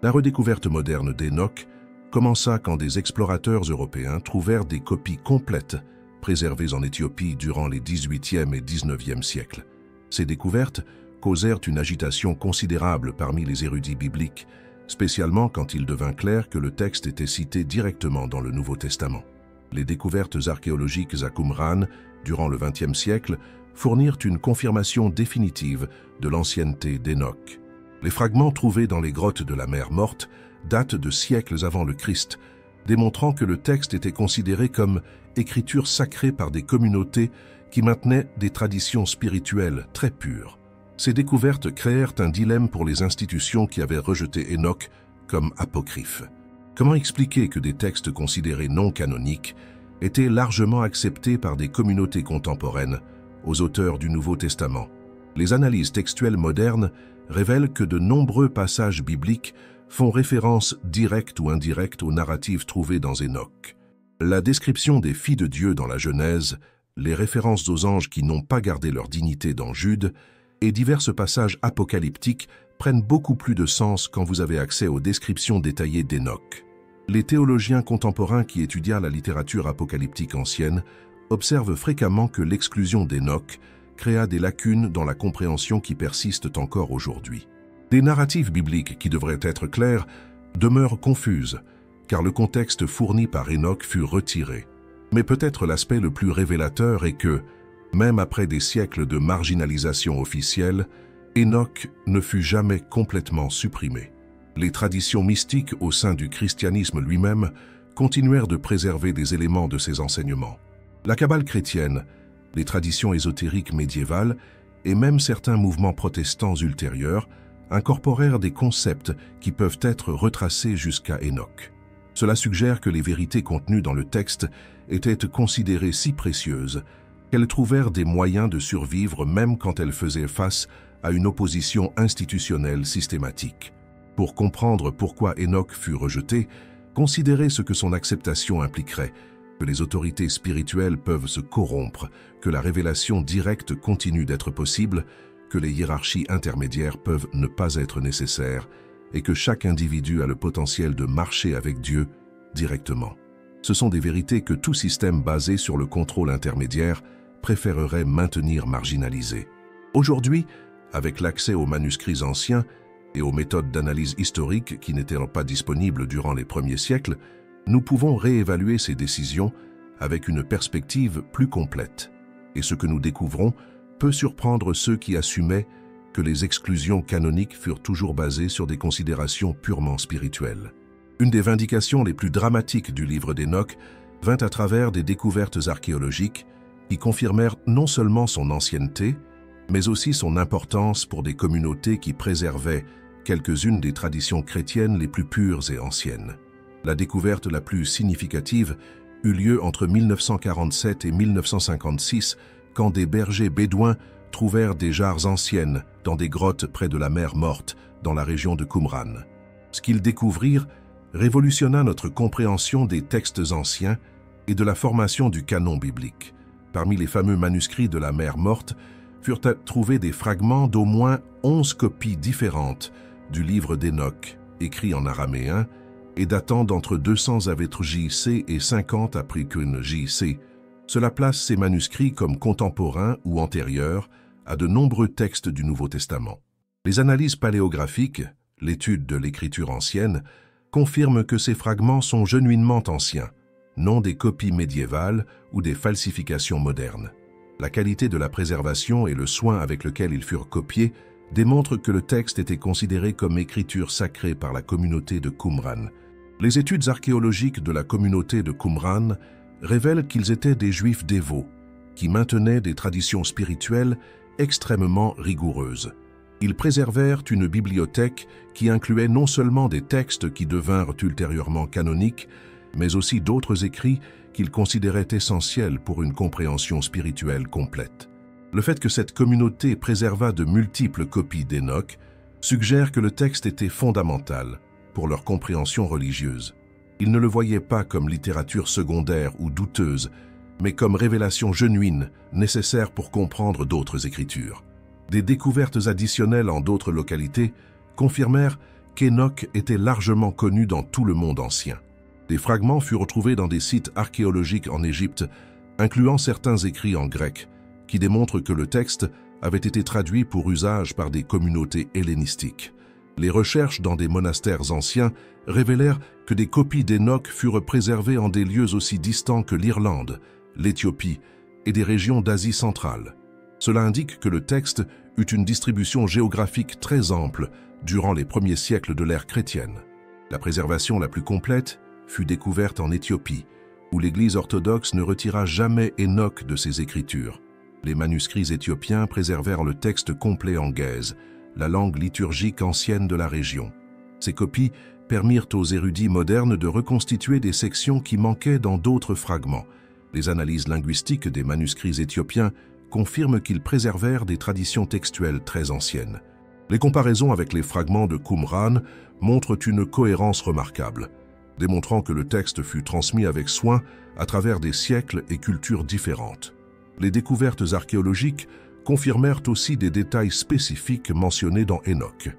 La redécouverte moderne d'Enoch commença quand des explorateurs européens trouvèrent des copies complètes préservées en Éthiopie durant les XVIIIe et XIXe siècles. Ces découvertes causèrent une agitation considérable parmi les érudits bibliques, spécialement quand il devint clair que le texte était cité directement dans le Nouveau Testament. Les découvertes archéologiques à Qumran, durant le XXe siècle, fournirent une confirmation définitive de l'ancienneté d'Enoch. Les fragments trouvés dans les grottes de la mer Morte datent de siècles avant le Christ, démontrant que le texte était considéré comme écriture sacrée par des communautés qui maintenaient des traditions spirituelles très pures. Ces découvertes créèrent un dilemme pour les institutions qui avaient rejeté Enoch comme apocryphe. Comment expliquer que des textes considérés non canoniques étaient largement acceptés par des communautés contemporaines aux auteurs du Nouveau Testament? Les analyses textuelles modernes révèlent que de nombreux passages bibliques font référence directe ou indirecte aux narratives trouvées dans Enoch. La description des filles de Dieu dans la Genèse, les références aux anges qui n'ont pas gardé leur dignité dans Jude, et divers passages apocalyptiques prennent beaucoup plus de sens quand vous avez accès aux descriptions détaillées d'Enoch. Les théologiens contemporains qui étudièrent la littérature apocalyptique ancienne observent fréquemment que l'exclusion d'Enoch créa des lacunes dans la compréhension qui persistent encore aujourd'hui. Des narratives bibliques qui devraient être claires demeurent confuses, car le contexte fourni par Enoch fut retiré. Mais peut-être l'aspect le plus révélateur est que, même après des siècles de marginalisation officielle, Enoch ne fut jamais complètement supprimé. Les traditions mystiques au sein du christianisme lui-même continuèrent de préserver des éléments de ses enseignements. La Kabbale chrétienne, les traditions ésotériques médiévales et même certains mouvements protestants ultérieurs incorporèrent des concepts qui peuvent être retracés jusqu'à Enoch. Cela suggère que les vérités contenues dans le texte étaient considérées si précieuses qu'elles trouvèrent des moyens de survivre même quand elles faisaient face à une opposition institutionnelle systématique. Pour comprendre pourquoi Enoch fut rejeté, considérez ce que son acceptation impliquerait, que les autorités spirituelles peuvent se corrompre, que la révélation directe continue d'être possible, que les hiérarchies intermédiaires peuvent ne pas être nécessaires et que chaque individu a le potentiel de marcher avec Dieu directement. Ce sont des vérités que tout système basé sur le contrôle intermédiaire préférerait maintenir marginalisées. Aujourd'hui, avec l'accès aux manuscrits anciens et aux méthodes d'analyse historique qui n'étaient pas disponibles durant les premiers siècles, nous pouvons réévaluer ces décisions avec une perspective plus complète. Et ce que nous découvrons peut surprendre ceux qui assumaient que les exclusions canoniques furent toujours basées sur des considérations purement spirituelles. Une des vindications les plus dramatiques du livre d'Hénoch vint à travers des découvertes archéologiques qui confirmèrent non seulement son ancienneté, mais aussi son importance pour des communautés qui préservaient quelques-unes des traditions chrétiennes les plus pures et anciennes. La découverte la plus significative eut lieu entre 1947 et 1956, quand des bergers bédouins trouvèrent des jarres anciennes dans des grottes près de la mer Morte, dans la région de Qumran. Ce qu'ils découvrirent révolutionna notre compréhension des textes anciens et de la formation du canon biblique. Parmi les fameux manuscrits de la mer Morte furent trouvés des fragments d'au moins 11 copies différentes du livre d'Hénoch, écrit en araméen et datant d'entre 200 avant JC et 50 après qu'une JC. Cela place ces manuscrits comme contemporains ou antérieurs à de nombreux textes du Nouveau Testament. Les analyses paléographiques, l'étude de l'écriture ancienne, confirment que ces fragments sont genuinement anciens, non des copies médiévales ou des falsifications modernes. La qualité de la préservation et le soin avec lequel ils furent copiés démontrent que le texte était considéré comme écriture sacrée par la communauté de Qumran. Les études archéologiques de la communauté de Qumran révèlent qu'ils étaient des Juifs dévots, qui maintenaient des traditions spirituelles extrêmement rigoureuses. Ils préservèrent une bibliothèque qui incluait non seulement des textes qui devinrent ultérieurement canoniques, mais aussi d'autres écrits qu'ils considéraient essentiels pour une compréhension spirituelle complète. Le fait que cette communauté préserva de multiples copies d'Hénoch suggère que le texte était fondamental pour leur compréhension religieuse. Ils ne le voyaient pas comme littérature secondaire ou douteuse, mais comme révélation genuine, nécessaire pour comprendre d'autres écritures. Des découvertes additionnelles en d'autres localités confirmèrent qu'Hénoch était largement connu dans tout le monde ancien. Des fragments furent retrouvés dans des sites archéologiques en Égypte, incluant certains écrits en grec, qui démontrent que le texte avait été traduit pour usage par des communautés hellénistiques. Les recherches dans des monastères anciens révélèrent que des copies d'Hénoch furent préservées en des lieux aussi distants que l'Irlande, l'Éthiopie et des régions d'Asie centrale. Cela indique que le texte eut une distribution géographique très ample durant les premiers siècles de l'ère chrétienne. La préservation la plus complète fut découverte en Éthiopie, où l'Église orthodoxe ne retira jamais Hénoch de ses écritures. Les manuscrits éthiopiens préservèrent le texte complet en guèze, la langue liturgique ancienne de la région. Ces copies permirent aux érudits modernes de reconstituer des sections qui manquaient dans d'autres fragments. Les analyses linguistiques des manuscrits éthiopiens confirment qu'ils préservèrent des traditions textuelles très anciennes. Les comparaisons avec les fragments de Qumran montrent une cohérence remarquable, démontrant que le texte fut transmis avec soin à travers des siècles et cultures différentes. Les découvertes archéologiques confirmèrent aussi des détails spécifiques mentionnés dans Hénoch.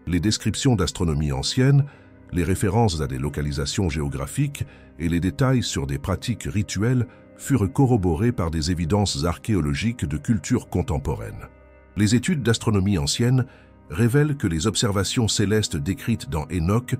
Les descriptions d'astronomie ancienne, les références à des localisations géographiques et les détails sur des pratiques rituelles furent corroborés par des évidences archéologiques de culture contemporaine. Les études d'astronomie ancienne révèlent que les observations célestes décrites dans Hénoch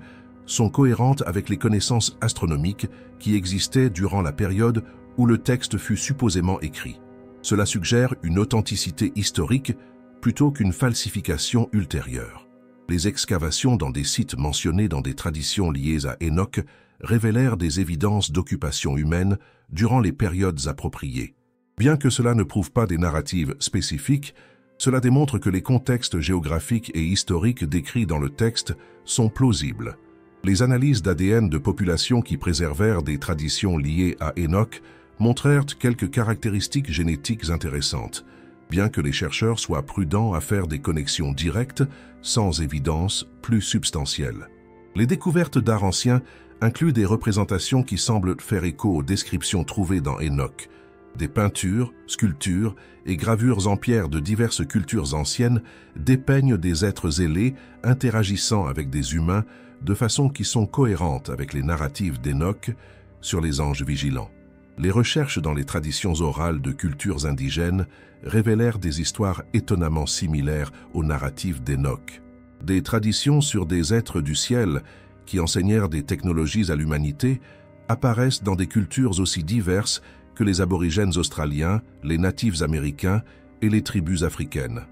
sont cohérentes avec les connaissances astronomiques qui existaient durant la période où le texte fut supposément écrit. Cela suggère une authenticité historique plutôt qu'une falsification ultérieure. Les excavations dans des sites mentionnés dans des traditions liées à Hénoch révélèrent des évidences d'occupation humaine durant les périodes appropriées. Bien que cela ne prouve pas des narratives spécifiques, cela démontre que les contextes géographiques et historiques décrits dans le texte sont plausibles. Les analyses d'ADN de populations qui préservèrent des traditions liées à Hénoch montrèrent quelques caractéristiques génétiques intéressantes, bien que les chercheurs soient prudents à faire des connexions directes, sans évidence plus substantielle. Les découvertes d'art ancien incluent des représentations qui semblent faire écho aux descriptions trouvées dans Hénoch. Des peintures, sculptures et gravures en pierre de diverses cultures anciennes dépeignent des êtres ailés interagissant avec des humains de façon qui sont cohérentes avec les narratives d'Hénoch sur les anges vigilants. Les recherches dans les traditions orales de cultures indigènes révélèrent des histoires étonnamment similaires aux narratifs d'Enoch. Des traditions sur des êtres du ciel qui enseignèrent des technologies à l'humanité apparaissent dans des cultures aussi diverses que les aborigènes australiens, les natifs américains et les tribus africaines.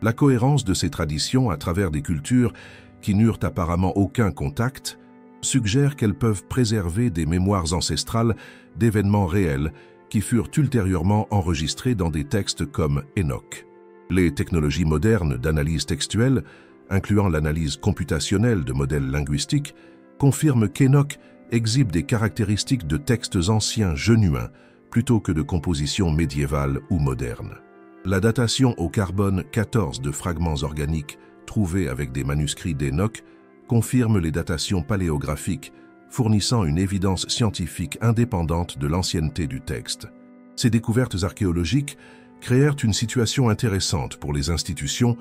La cohérence de ces traditions à travers des cultures qui n'eurent apparemment aucun contact suggère qu'elles peuvent préserver des mémoires ancestrales d'événements réels qui furent ultérieurement enregistrés dans des textes comme Enoch. Les technologies modernes d'analyse textuelle, incluant l'analyse computationnelle de modèles linguistiques, confirment qu'Enoch exhibe des caractéristiques de textes anciens genuins plutôt que de compositions médiévales ou modernes. La datation au carbone 14 de fragments organiques trouvés avec des manuscrits d'Enoch confirme les datations paléographiques, fournissant une évidence scientifique indépendante de l'ancienneté du texte. Ces découvertes archéologiques créèrent une situation intéressante pour les institutions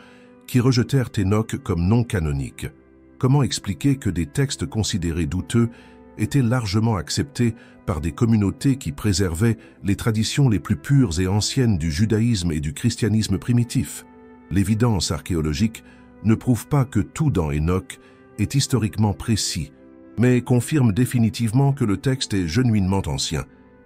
qui rejetèrent Enoch comme non canonique. Comment expliquer que des textes considérés douteux étaient largement acceptés par des communautés qui préservaient les traditions les plus pures et anciennes du judaïsme et du christianisme primitif? L'évidence archéologique ne prouve pas que tout dans Enoch est historiquement précis, mais confirme définitivement que le texte est genuinement ancien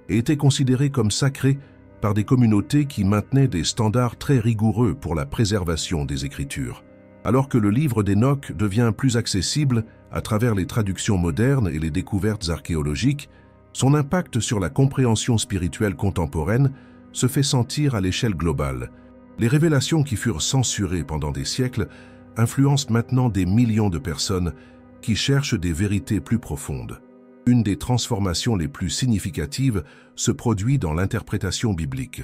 et était considéré comme sacré par des communautés qui maintenaient des standards très rigoureux pour la préservation des Écritures. Alors que le livre d'Enoch devient plus accessible à travers les traductions modernes et les découvertes archéologiques, son impact sur la compréhension spirituelle contemporaine se fait sentir à l'échelle globale. Les révélations qui furent censurées pendant des siècles influencent maintenant des millions de personnes qui cherchent des vérités plus profondes. Une des transformations les plus significatives se produit dans l'interprétation biblique.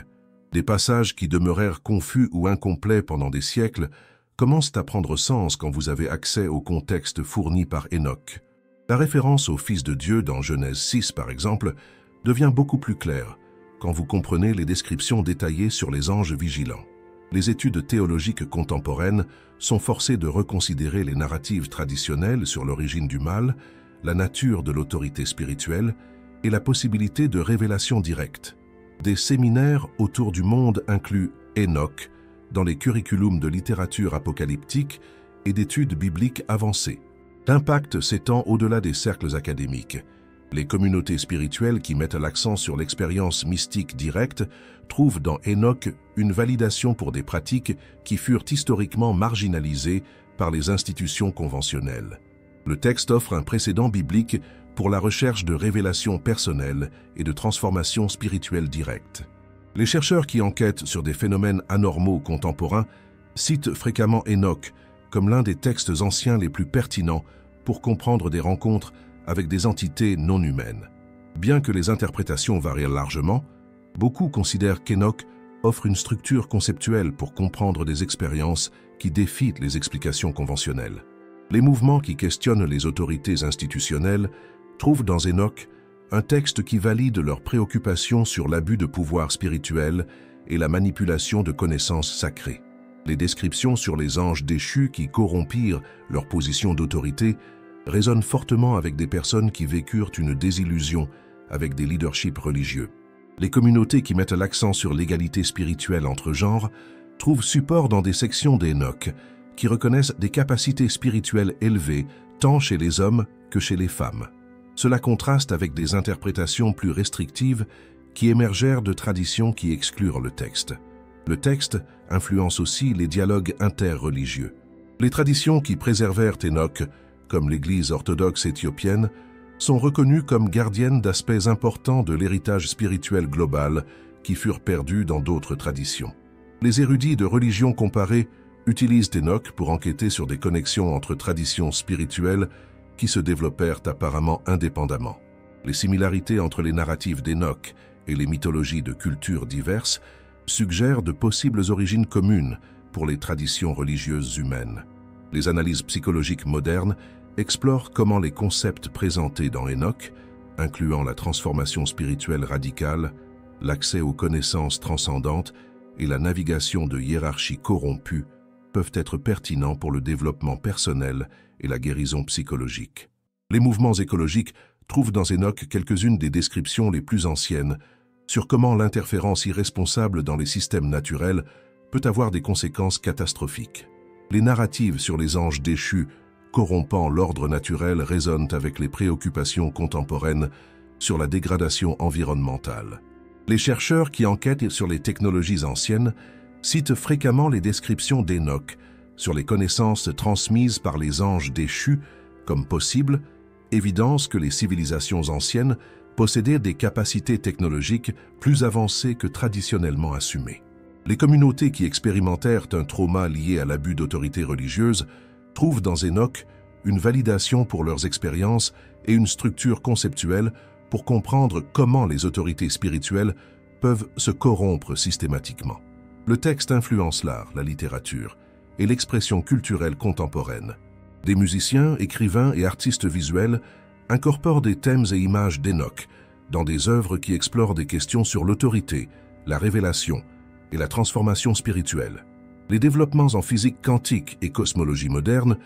Des passages qui demeurèrent confus ou incomplets pendant des siècles commencent à prendre sens quand vous avez accès au contexte fourni par Enoch. La référence au Fils de Dieu dans Genèse 6, par exemple, devient beaucoup plus claire quand vous comprenez les descriptions détaillées sur les anges vigilants. Les études théologiques contemporaines sont forcées de reconsidérer les narratives traditionnelles sur l'origine du mal, la nature de l'autorité spirituelle et la possibilité de révélation directe. Des séminaires autour du monde incluent Enoch dans les curriculums de littérature apocalyptique et d'études bibliques avancées. L'impact s'étend au-delà des cercles académiques. Les communautés spirituelles qui mettent l'accent sur l'expérience mystique directe trouvent dans Enoch une validation pour des pratiques qui furent historiquement marginalisées par les institutions conventionnelles. Le texte offre un précédent biblique pour la recherche de révélations personnelles et de transformations spirituelles directes. Les chercheurs qui enquêtent sur des phénomènes anormaux contemporains citent fréquemment Enoch comme l'un des textes anciens les plus pertinents pour comprendre des rencontres avec des entités non humaines. Bien que les interprétations varient largement, beaucoup considèrent qu'Enoch offre une structure conceptuelle pour comprendre des expériences qui défient les explications conventionnelles. Les mouvements qui questionnent les autorités institutionnelles trouvent dans Enoch un texte qui valide leurs préoccupations sur l'abus de pouvoir spirituel et la manipulation de connaissances sacrées. Les descriptions sur les anges déchus qui corrompirent leur position d'autorité résonnent fortement avec des personnes qui vécurent une désillusion avec des leaderships religieux. Les communautés qui mettent l'accent sur l'égalité spirituelle entre genres trouvent support dans des sections d'Enoch qui reconnaissent des capacités spirituelles élevées tant chez les hommes que chez les femmes. Cela contraste avec des interprétations plus restrictives qui émergèrent de traditions qui exclurent le texte. Le texte influence aussi les dialogues interreligieux. Les traditions qui préservèrent Enoch, comme l'Église orthodoxe éthiopienne, sont reconnues comme gardiennes d'aspects importants de l'héritage spirituel global qui furent perdus dans d'autres traditions. Les érudits de religions comparées utilisent Enoch pour enquêter sur des connexions entre traditions spirituelles qui se développèrent apparemment indépendamment. Les similarités entre les narratifs d'Enoch et les mythologies de cultures diverses suggèrent de possibles origines communes pour les traditions religieuses humaines. Les analyses psychologiques modernes explorent comment les concepts présentés dans Enoch, incluant la transformation spirituelle radicale, l'accès aux connaissances transcendantes et la navigation de hiérarchies corrompues, peuvent être pertinents pour le développement personnel et la guérison psychologique. Les mouvements écologiques trouvent dans Enoch quelques-unes des descriptions les plus anciennes sur comment l'interférence irresponsable dans les systèmes naturels peut avoir des conséquences catastrophiques. Les narratives sur les anges déchus corrompant l'ordre naturel résonnent avec les préoccupations contemporaines sur la dégradation environnementale. Les chercheurs qui enquêtent sur les technologies anciennes citent fréquemment les descriptions d'Enoch sur les connaissances transmises par les anges déchus comme possible, évidence que les civilisations anciennes possédaient des capacités technologiques plus avancées que traditionnellement assumées. Les communautés qui expérimentèrent un trauma lié à l'abus d'autorité religieuse trouvent dans Enoch une validation pour leurs expériences et une structure conceptuelle pour comprendre comment les autorités spirituelles peuvent se corrompre systématiquement. Le texte influence l'art, la littérature et l'expression culturelle contemporaine. Des musiciens, écrivains et artistes visuels incorporent des thèmes et images d'Enoch dans des œuvres qui explorent des questions sur l'autorité, la révélation et la transformation spirituelle. Les développements en physique quantique et cosmologie moderne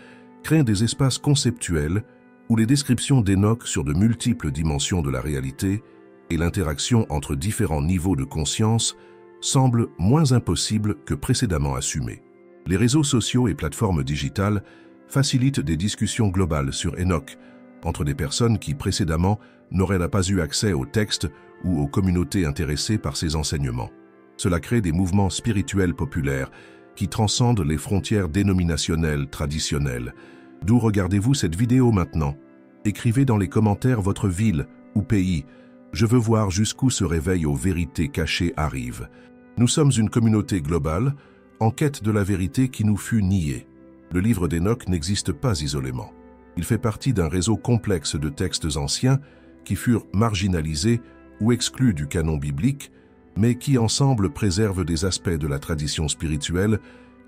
créent des espaces conceptuels où les descriptions d'Enoch sur de multiples dimensions de la réalité et l'interaction entre différents niveaux de conscience semblent moins impossibles que précédemment assumées. Les réseaux sociaux et plateformes digitales facilitent des discussions globales sur Enoch entre des personnes qui précédemment n'auraient pas eu accès aux textes ou aux communautés intéressées par ces enseignements. Cela crée des mouvements spirituels populaires qui transcendent les frontières dénominationnelles traditionnelles. D'où regardez-vous cette vidéo maintenant? Écrivez dans les commentaires votre ville ou pays. Je veux voir jusqu'où ce réveil aux vérités cachées arrive. Nous sommes une communauté globale, en quête de la vérité qui nous fut niée. Le livre d'Enoch n'existe pas isolément. Il fait partie d'un réseau complexe de textes anciens qui furent marginalisés ou exclus du canon biblique, mais qui ensemble préservent des aspects de la tradition spirituelle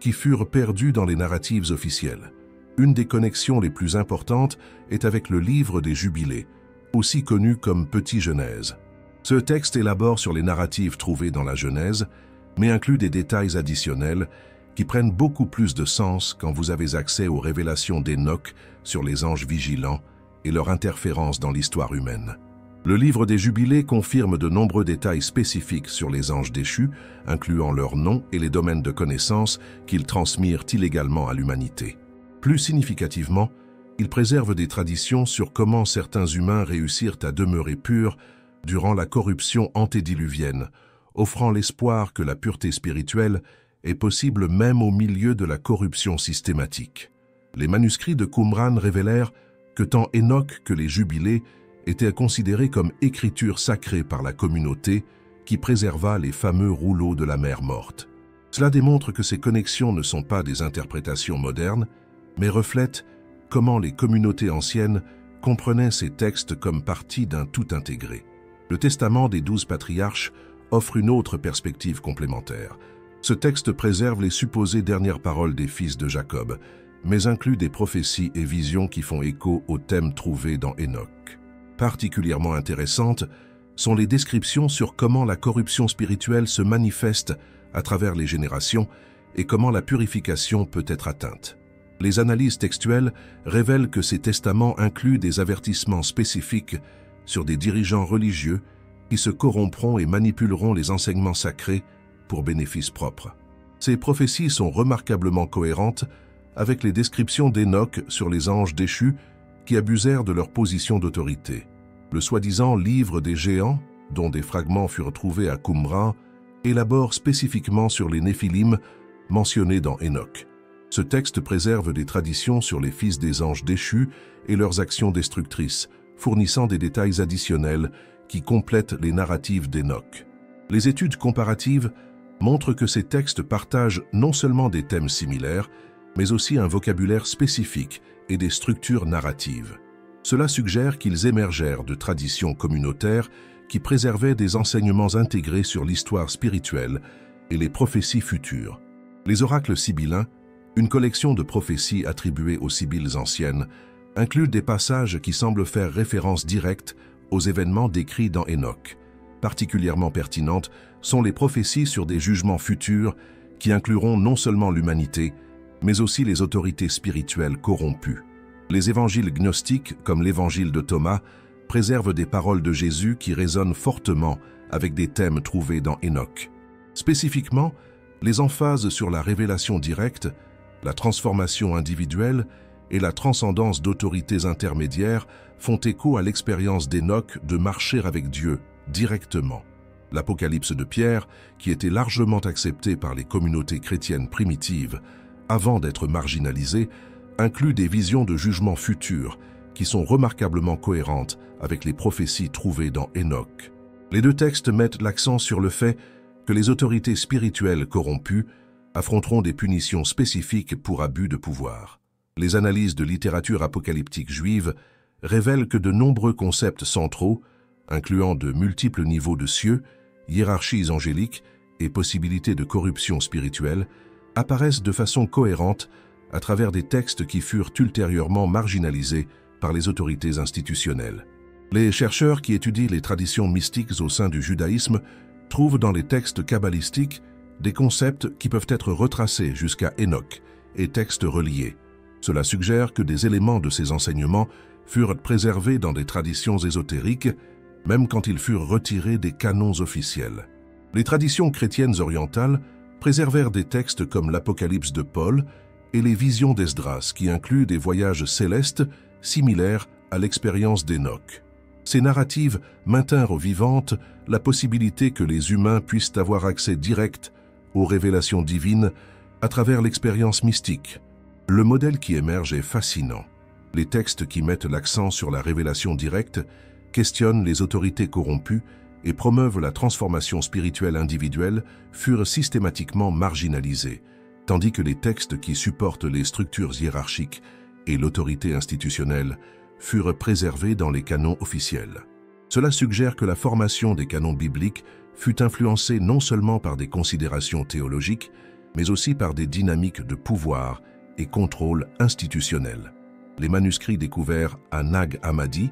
qui furent perdus dans les narratives officielles. Une des connexions les plus importantes est avec le livre des Jubilés, aussi connu comme Petit Genèse. Ce texte élabore sur les narratives trouvées dans la Genèse, mais inclut des détails additionnels qui prennent beaucoup plus de sens quand vous avez accès aux révélations d'Enoch sur les anges vigilants et leur interférence dans l'histoire humaine. Le livre des Jubilés confirme de nombreux détails spécifiques sur les anges déchus, incluant leurs noms et les domaines de connaissances qu'ils transmirent illégalement à l'humanité. Plus significativement, il préserve des traditions sur comment certains humains réussirent à demeurer purs durant la corruption antédiluvienne, offrant l'espoir que la pureté spirituelle est possible même au milieu de la corruption systématique. Les manuscrits de Qumran révélèrent que tant Enoch que les Jubilés étaient considérés comme écriture sacrée par la communauté qui préserva les fameux rouleaux de la mer morte. Cela démontre que ces connexions ne sont pas des interprétations modernes, mais reflètent comment les communautés anciennes comprenaient ces textes comme partie d'un tout intégré. Le testament des 12 patriarches offre une autre perspective complémentaire. Ce texte préserve les supposées dernières paroles des fils de Jacob, mais inclut des prophéties et visions qui font écho aux thèmes trouvés dans Enoch. Particulièrement intéressantes sont les descriptions sur comment la corruption spirituelle se manifeste à travers les générations et comment la purification peut être atteinte. Les analyses textuelles révèlent que ces testaments incluent des avertissements spécifiques sur des dirigeants religieux qui se corrompront et manipuleront les enseignements sacrés pour bénéfice propre. Ces prophéties sont remarquablement cohérentes avec les descriptions d'Enoch sur les anges déchus qui abusèrent de leur position d'autorité. Le soi-disant livre des géants, dont des fragments furent trouvés à Qumran, élabore spécifiquement sur les Néphilim mentionnés dans Enoch. Ce texte préserve des traditions sur les fils des anges déchus et leurs actions destructrices, fournissant des détails additionnels qui complètent les narratives d'Enoch. Les études comparatives montrent que ces textes partagent non seulement des thèmes similaires, mais aussi un vocabulaire spécifique et des structures narratives. Cela suggère qu'ils émergèrent de traditions communautaires qui préservaient des enseignements intégrés sur l'histoire spirituelle et les prophéties futures. Les oracles sibyllins, une collection de prophéties attribuées aux Sibylles anciennes, incluent des passages qui semblent faire référence directe aux événements décrits dans Enoch. Particulièrement pertinentes sont les prophéties sur des jugements futurs qui incluront non seulement l'humanité, mais aussi les autorités spirituelles corrompues. Les évangiles gnostiques, comme l'évangile de Thomas, préservent des paroles de Jésus qui résonnent fortement avec des thèmes trouvés dans Enoch. Spécifiquement, les emphases sur la révélation directe, la transformation individuelle et la transcendance d'autorités intermédiaires font écho à l'expérience d'Enoch de marcher avec Dieu directement. L'Apocalypse de Pierre, qui était largement accepté par les communautés chrétiennes primitives avant d'être marginalisé, inclut des visions de jugement futur qui sont remarquablement cohérentes avec les prophéties trouvées dans Enoch. Les deux textes mettent l'accent sur le fait que les autorités spirituelles corrompues affronteront des punitions spécifiques pour abus de pouvoir. Les analyses de littérature apocalyptique juive révèlent que de nombreux concepts centraux, incluant de multiples niveaux de cieux, hiérarchies angéliques et possibilités de corruption spirituelle, apparaissent de façon cohérente à travers des textes qui furent ultérieurement marginalisés par les autorités institutionnelles. Les chercheurs qui étudient les traditions mystiques au sein du judaïsme trouvent dans les textes kabbalistiques des concepts qui peuvent être retracés jusqu'à Enoch et textes reliés. Cela suggère que des éléments de ces enseignements furent préservés dans des traditions ésotériques, même quand ils furent retirés des canons officiels. Les traditions chrétiennes orientales préservèrent des textes comme l'Apocalypse de Paul et les visions d'Esdras, qui incluent des voyages célestes similaires à l'expérience d'Enoch. Ces narratives maintinrent vivante la possibilité que les humains puissent avoir accès direct aux révélations divines à travers l'expérience mystique. Le modèle qui émerge est fascinant. Les textes qui mettent l'accent sur la révélation directe questionnent les autorités corrompues et promeuvent la transformation spirituelle individuelle furent systématiquement marginalisés, tandis que les textes qui supportent les structures hiérarchiques et l'autorité institutionnelle furent préservés dans les canons officiels. Cela suggère que la formation des canons bibliques fut influencée non seulement par des considérations théologiques, mais aussi par des dynamiques de pouvoir et contrôle institutionnel. Les manuscrits découverts à Nag Hammadi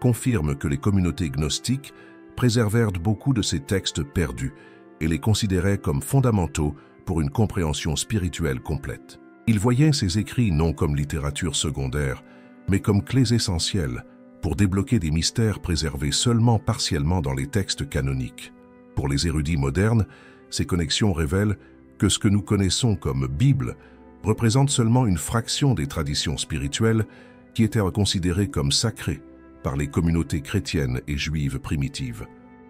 confirment que les communautés gnostiques préservèrent beaucoup de ces textes perdus et les considéraient comme fondamentaux pour une compréhension spirituelle complète. Ils voyaient ces écrits non comme littérature secondaire, mais comme clés essentielles pour débloquer des mystères préservés seulement partiellement dans les textes canoniques. Pour les érudits modernes, ces connexions révèlent que ce que nous connaissons comme Bible représente seulement une fraction des traditions spirituelles qui étaient considérées comme sacrées par les communautés chrétiennes et juives primitives.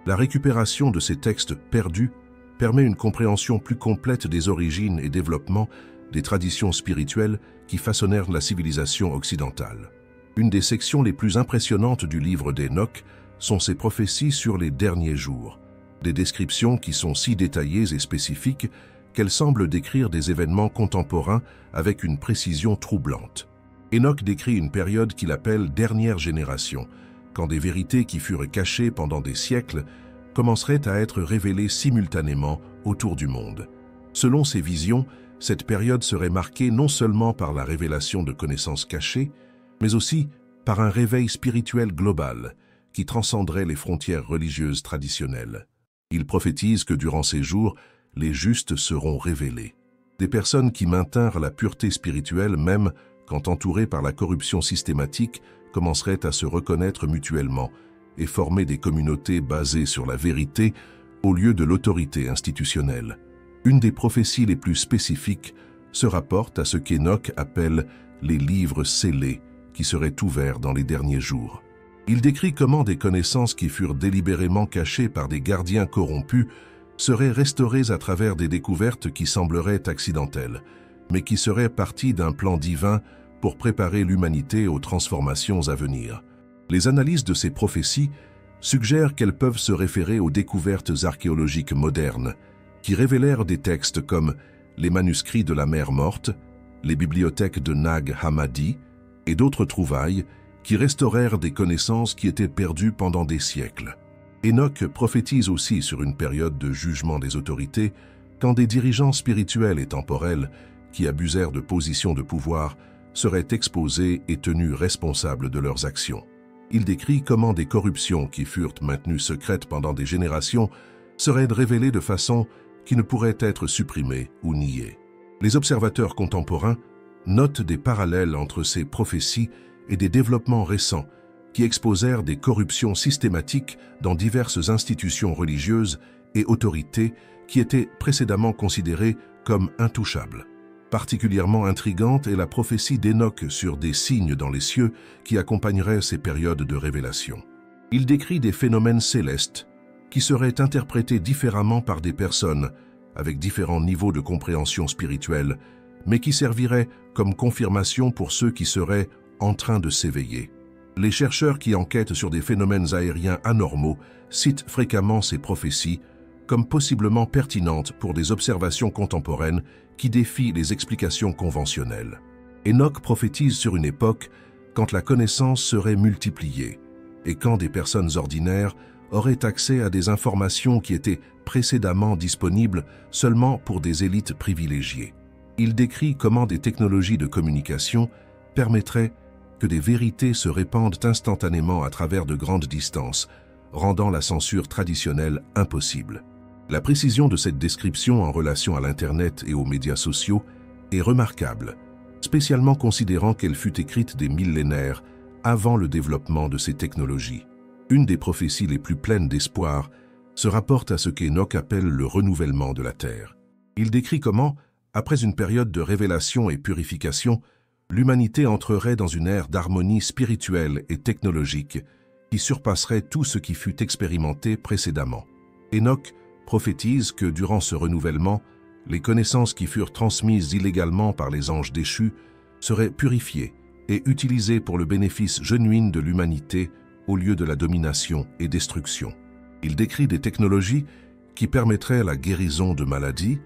La récupération de ces textes perdus permet une compréhension plus complète des origines et développements des traditions spirituelles qui façonnèrent la civilisation occidentale. Une des sections les plus impressionnantes du livre d'Enoch sont ses prophéties sur les derniers jours, des descriptions qui sont si détaillées et spécifiques qu'elles semblent décrire des événements contemporains avec une précision troublante. Enoch décrit une période qu'il appelle « dernière génération », quand des vérités qui furent cachées pendant des siècles commenceraient à être révélées simultanément autour du monde. Selon ses visions, cette période serait marquée non seulement par la révélation de connaissances cachées, mais aussi par un réveil spirituel global qui transcenderait les frontières religieuses traditionnelles. Il prophétise que durant ces jours, les justes seront révélés. Des personnes qui maintinrent la pureté spirituelle même quand entourées par la corruption systématique commenceraient à se reconnaître mutuellement et former des communautés basées sur la vérité au lieu de l'autorité institutionnelle. Une des prophéties les plus spécifiques se rapporte à ce qu'Enoch appelle les livres scellés qui seraient ouverts dans les derniers jours. Il décrit comment des connaissances qui furent délibérément cachées par des gardiens corrompus seraient restaurées à travers des découvertes qui sembleraient accidentelles, mais qui seraient parties d'un plan divin pour préparer l'humanité aux transformations à venir. Les analyses de ces prophéties suggèrent qu'elles peuvent se référer aux découvertes archéologiques modernes, qui révélèrent des textes comme les manuscrits de la mer morte, les bibliothèques de Nag Hammadi et d'autres trouvailles qui restaurèrent des connaissances qui étaient perdues pendant des siècles. Enoch prophétise aussi sur une période de jugement des autorités quand des dirigeants spirituels et temporels qui abusèrent de positions de pouvoir seraient exposés et tenus responsables de leurs actions. Il décrit comment des corruptions qui furent maintenues secrètes pendant des générations seraient révélées de façon qui ne pourrait être supprimée ou niée. Les observateurs contemporains notent des parallèles entre ces prophéties et des développements récents qui exposèrent des corruptions systématiques dans diverses institutions religieuses et autorités qui étaient précédemment considérées comme intouchables. Particulièrement intrigante est la prophétie d'Enoch sur des signes dans les cieux qui accompagneraient ces périodes de révélation. Il décrit des phénomènes célestes qui seraient interprétés différemment par des personnes avec différents niveaux de compréhension spirituelle, mais qui serviraient comme confirmation pour ceux qui seraient en train de s'éveiller. Les chercheurs qui enquêtent sur des phénomènes aériens anormaux citent fréquemment ces prophéties comme possiblement pertinentes pour des observations contemporaines qui défient les explications conventionnelles. Enoch prophétise sur une époque quand la connaissance serait multipliée et quand des personnes ordinaires auraient accès à des informations qui étaient précédemment disponibles seulement pour des élites privilégiées. Il décrit comment des technologies de communication permettraient que des vérités se répandent instantanément à travers de grandes distances, rendant la censure traditionnelle impossible. La précision de cette description en relation à l'Internet et aux médias sociaux est remarquable, spécialement considérant qu'elle fut écrite des millénaires avant le développement de ces technologies. Une des prophéties les plus pleines d'espoir se rapporte à ce qu'Enoch appelle le renouvellement de la Terre. Il décrit comment, après une période de révélation et purification, l'humanité entrerait dans une ère d'harmonie spirituelle et technologique qui surpasserait tout ce qui fut expérimenté précédemment. Enoch prophétise que durant ce renouvellement, les connaissances qui furent transmises illégalement par les anges déchus seraient purifiées et utilisées pour le bénéfice genuin de l'humanité au lieu de la domination et destruction. Il décrit des technologies qui permettraient la guérison de maladies,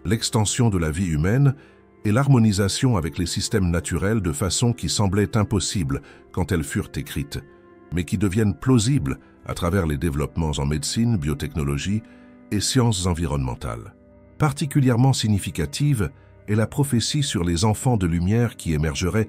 l'extension de la vie humaine et l'harmonisation avec les systèmes naturels de façon qui semblait impossible quand elles furent écrites, mais qui deviennent plausibles à travers les développements en médecine, biotechnologie et sciences environnementales. Particulièrement significative est la prophétie sur les enfants de lumière qui émergeraient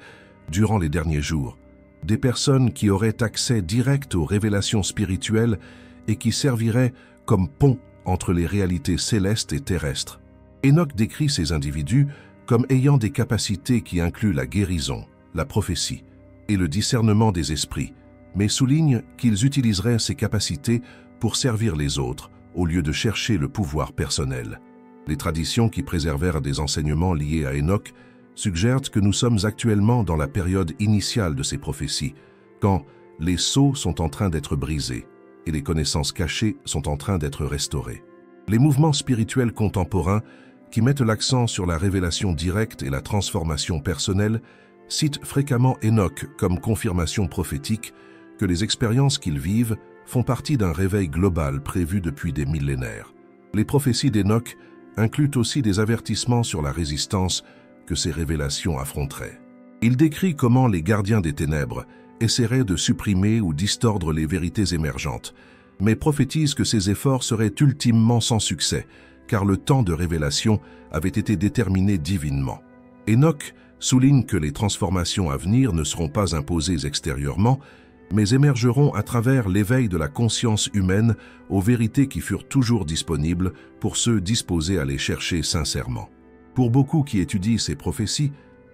durant les derniers jours, des personnes qui auraient accès direct aux révélations spirituelles et qui serviraient comme pont entre les réalités célestes et terrestres. Enoch décrit ces individus comme ayant des capacités qui incluent la guérison, la prophétie et le discernement des esprits, mais souligne qu'ils utiliseraient ces capacités pour servir les autres au lieu de chercher le pouvoir personnel. Les traditions qui préservèrent des enseignements liés à Enoch suggèrent que nous sommes actuellement dans la période initiale de ces prophéties, quand les sceaux sont en train d'être brisés et les connaissances cachées sont en train d'être restaurées. Les mouvements spirituels contemporains qui mettent l'accent sur la révélation directe et la transformation personnelle citent fréquemment Enoch comme confirmation prophétique que les expériences qu'ils vivent font partie d'un réveil global prévu depuis des millénaires. Les prophéties d'Enoch incluent aussi des avertissements sur la résistance que ces révélations affronteraient. Il décrit comment les gardiens des ténèbres essaieraient de supprimer ou distordre les vérités émergentes, mais prophétise que ces efforts seraient ultimement sans succès, car le temps de révélation avait été déterminé divinement. Enoch souligne que les transformations à venir ne seront pas imposées extérieurement, mais émergeront à travers l'éveil de la conscience humaine aux vérités qui furent toujours disponibles pour ceux disposés à les chercher sincèrement. Pour beaucoup qui étudient ces prophéties,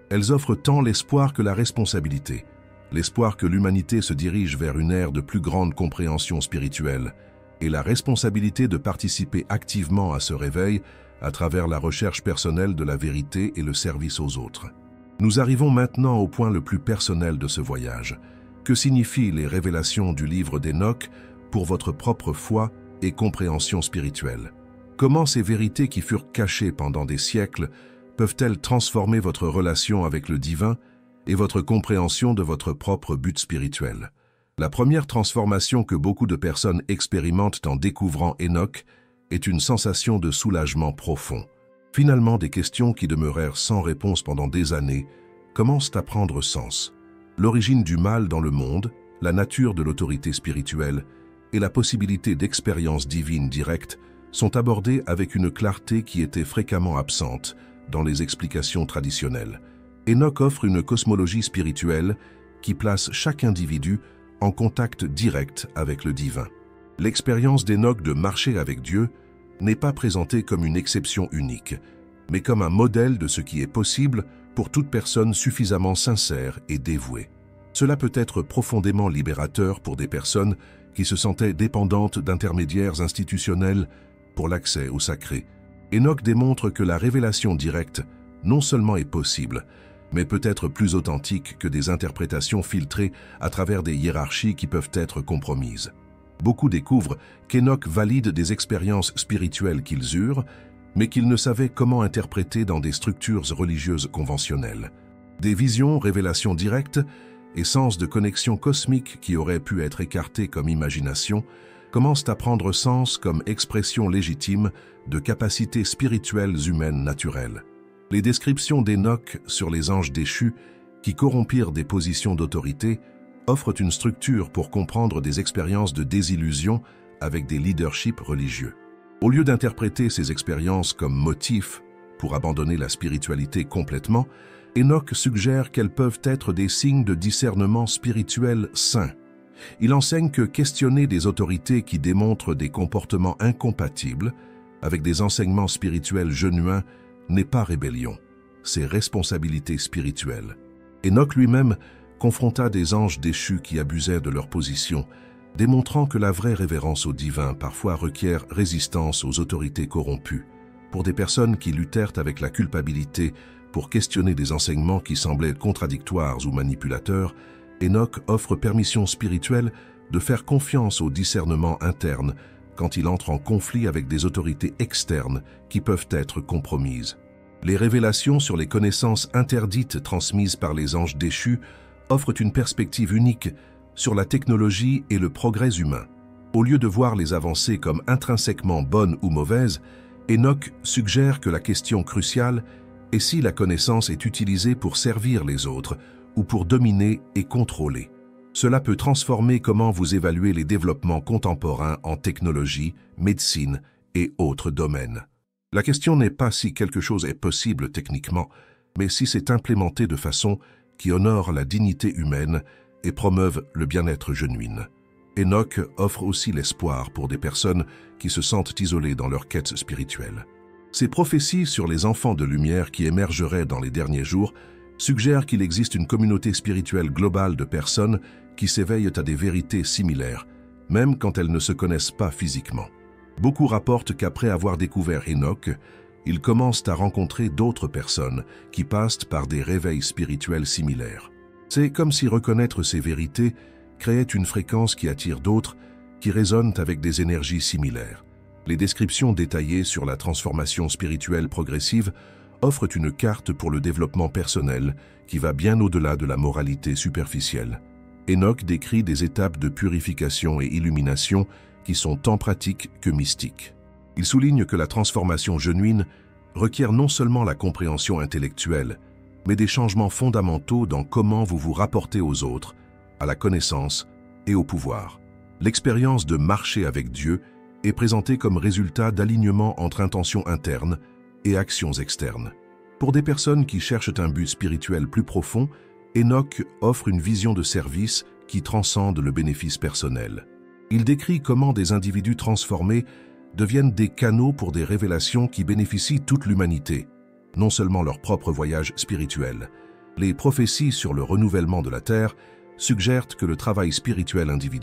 elles offrent tant l'espoir que la responsabilité, l'espoir que l'humanité se dirige vers une ère de plus grande compréhension spirituelle, et la responsabilité de participer activement à ce réveil à travers la recherche personnelle de la vérité et le service aux autres. Nous arrivons maintenant au point le plus personnel de ce voyage. Que signifient les révélations du livre d'Enoch pour votre propre foi et compréhension spirituelle? Comment ces vérités qui furent cachées pendant des siècles peuvent-elles transformer votre relation avec le divin et votre compréhension de votre propre but spirituel? La première transformation que beaucoup de personnes expérimentent en découvrant Enoch est une sensation de soulagement profond. Finalement, des questions qui demeurèrent sans réponse pendant des années commencent à prendre sens. L'origine du mal dans le monde, la nature de l'autorité spirituelle et la possibilité d'expériences divines directes sont abordées avec une clarté qui était fréquemment absente dans les explications traditionnelles. Enoch offre une cosmologie spirituelle qui place chaque individu en contact direct avec le divin. L'expérience d'Enoch de marcher avec Dieu n'est pas présentée comme une exception unique, mais comme un modèle de ce qui est possible pour toute personne suffisamment sincère et dévouée. Cela peut être profondément libérateur pour des personnes qui se sentaient dépendantes d'intermédiaires institutionnels pour l'accès au sacré. Enoch démontre que la révélation directe non seulement est possible, mais peut être plus authentique que des interprétations filtrées à travers des hiérarchies qui peuvent être compromises. Beaucoup découvrent qu'Enoch valide des expériences spirituelles qu'ils eurent, mais qu'ils ne savaient comment interpréter dans des structures religieuses conventionnelles. Des visions, révélations directes et sens de connexion cosmique qui auraient pu être écartés comme imagination commencent à prendre sens comme expression légitime de capacités spirituelles humaines naturelles. Les descriptions d'Enoch sur les anges déchus qui corrompirent des positions d'autorité offrent une structure pour comprendre des expériences de désillusion avec des leaderships religieux. Au lieu d'interpréter ces expériences comme motifs pour abandonner la spiritualité complètement, Enoch suggère qu'elles peuvent être des signes de discernement spirituel sain. Il enseigne que questionner des autorités qui démontrent des comportements incompatibles avec des enseignements spirituels genuins n'est pas rébellion, c'est responsabilité spirituelle. Enoch lui-même confronta des anges déchus qui abusaient de leur position, démontrant que la vraie révérence au divin parfois requiert résistance aux autorités corrompues. Pour des personnes qui luttèrent avec la culpabilité pour questionner des enseignements qui semblaient contradictoires ou manipulateurs, Enoch offre permission spirituelle de faire confiance au discernement interne quand il entre en conflit avec des autorités externes qui peuvent être compromises. Les révélations sur les connaissances interdites transmises par les anges déchus offrent une perspective unique sur la technologie et le progrès humain. Au lieu de voir les avancées comme intrinsèquement bonnes ou mauvaises, Enoch suggère que la question cruciale est si la connaissance est utilisée pour servir les autres ou pour dominer et contrôler. Cela peut transformer comment vous évaluez les développements contemporains en technologie, médecine et autres domaines. La question n'est pas si quelque chose est possible techniquement, mais si c'est implémenté de façon qui honore la dignité humaine et promeuve le bien-être genuin. Enoch offre aussi l'espoir pour des personnes qui se sentent isolées dans leur quête spirituelle. Ces prophéties sur les enfants de lumière qui émergeraient dans les derniers jours suggèrent qu'il existe une communauté spirituelle globale de personnes qui s'éveillent à des vérités similaires, même quand elles ne se connaissent pas physiquement. Beaucoup rapportent qu'après avoir découvert Enoch, ils commencent à rencontrer d'autres personnes qui passent par des réveils spirituels similaires. C'est comme si reconnaître ces vérités créait une fréquence qui attire d'autres qui résonnent avec des énergies similaires. Les descriptions détaillées sur la transformation spirituelle progressive offrent une carte pour le développement personnel qui va bien au-delà de la moralité superficielle. Enoch décrit des étapes de purification et illumination qui sont tant pratiques que mystiques. Il souligne que la transformation genuine requiert non seulement la compréhension intellectuelle, mais des changements fondamentaux dans comment vous vous rapportez aux autres, à la connaissance et au pouvoir. L'expérience de marcher avec Dieu est présentée comme résultat d'alignement entre intentions internes et actions externes. Pour des personnes qui cherchent un but spirituel plus profond, Enoch offre une vision de service qui transcende le bénéfice personnel. Il décrit comment des individus transformés deviennent des canaux pour des révélations qui bénéficient toute l'humanité, non seulement leur propre voyage spirituel. Les prophéties sur le renouvellement de la Terre suggèrent que le travail spirituel individuel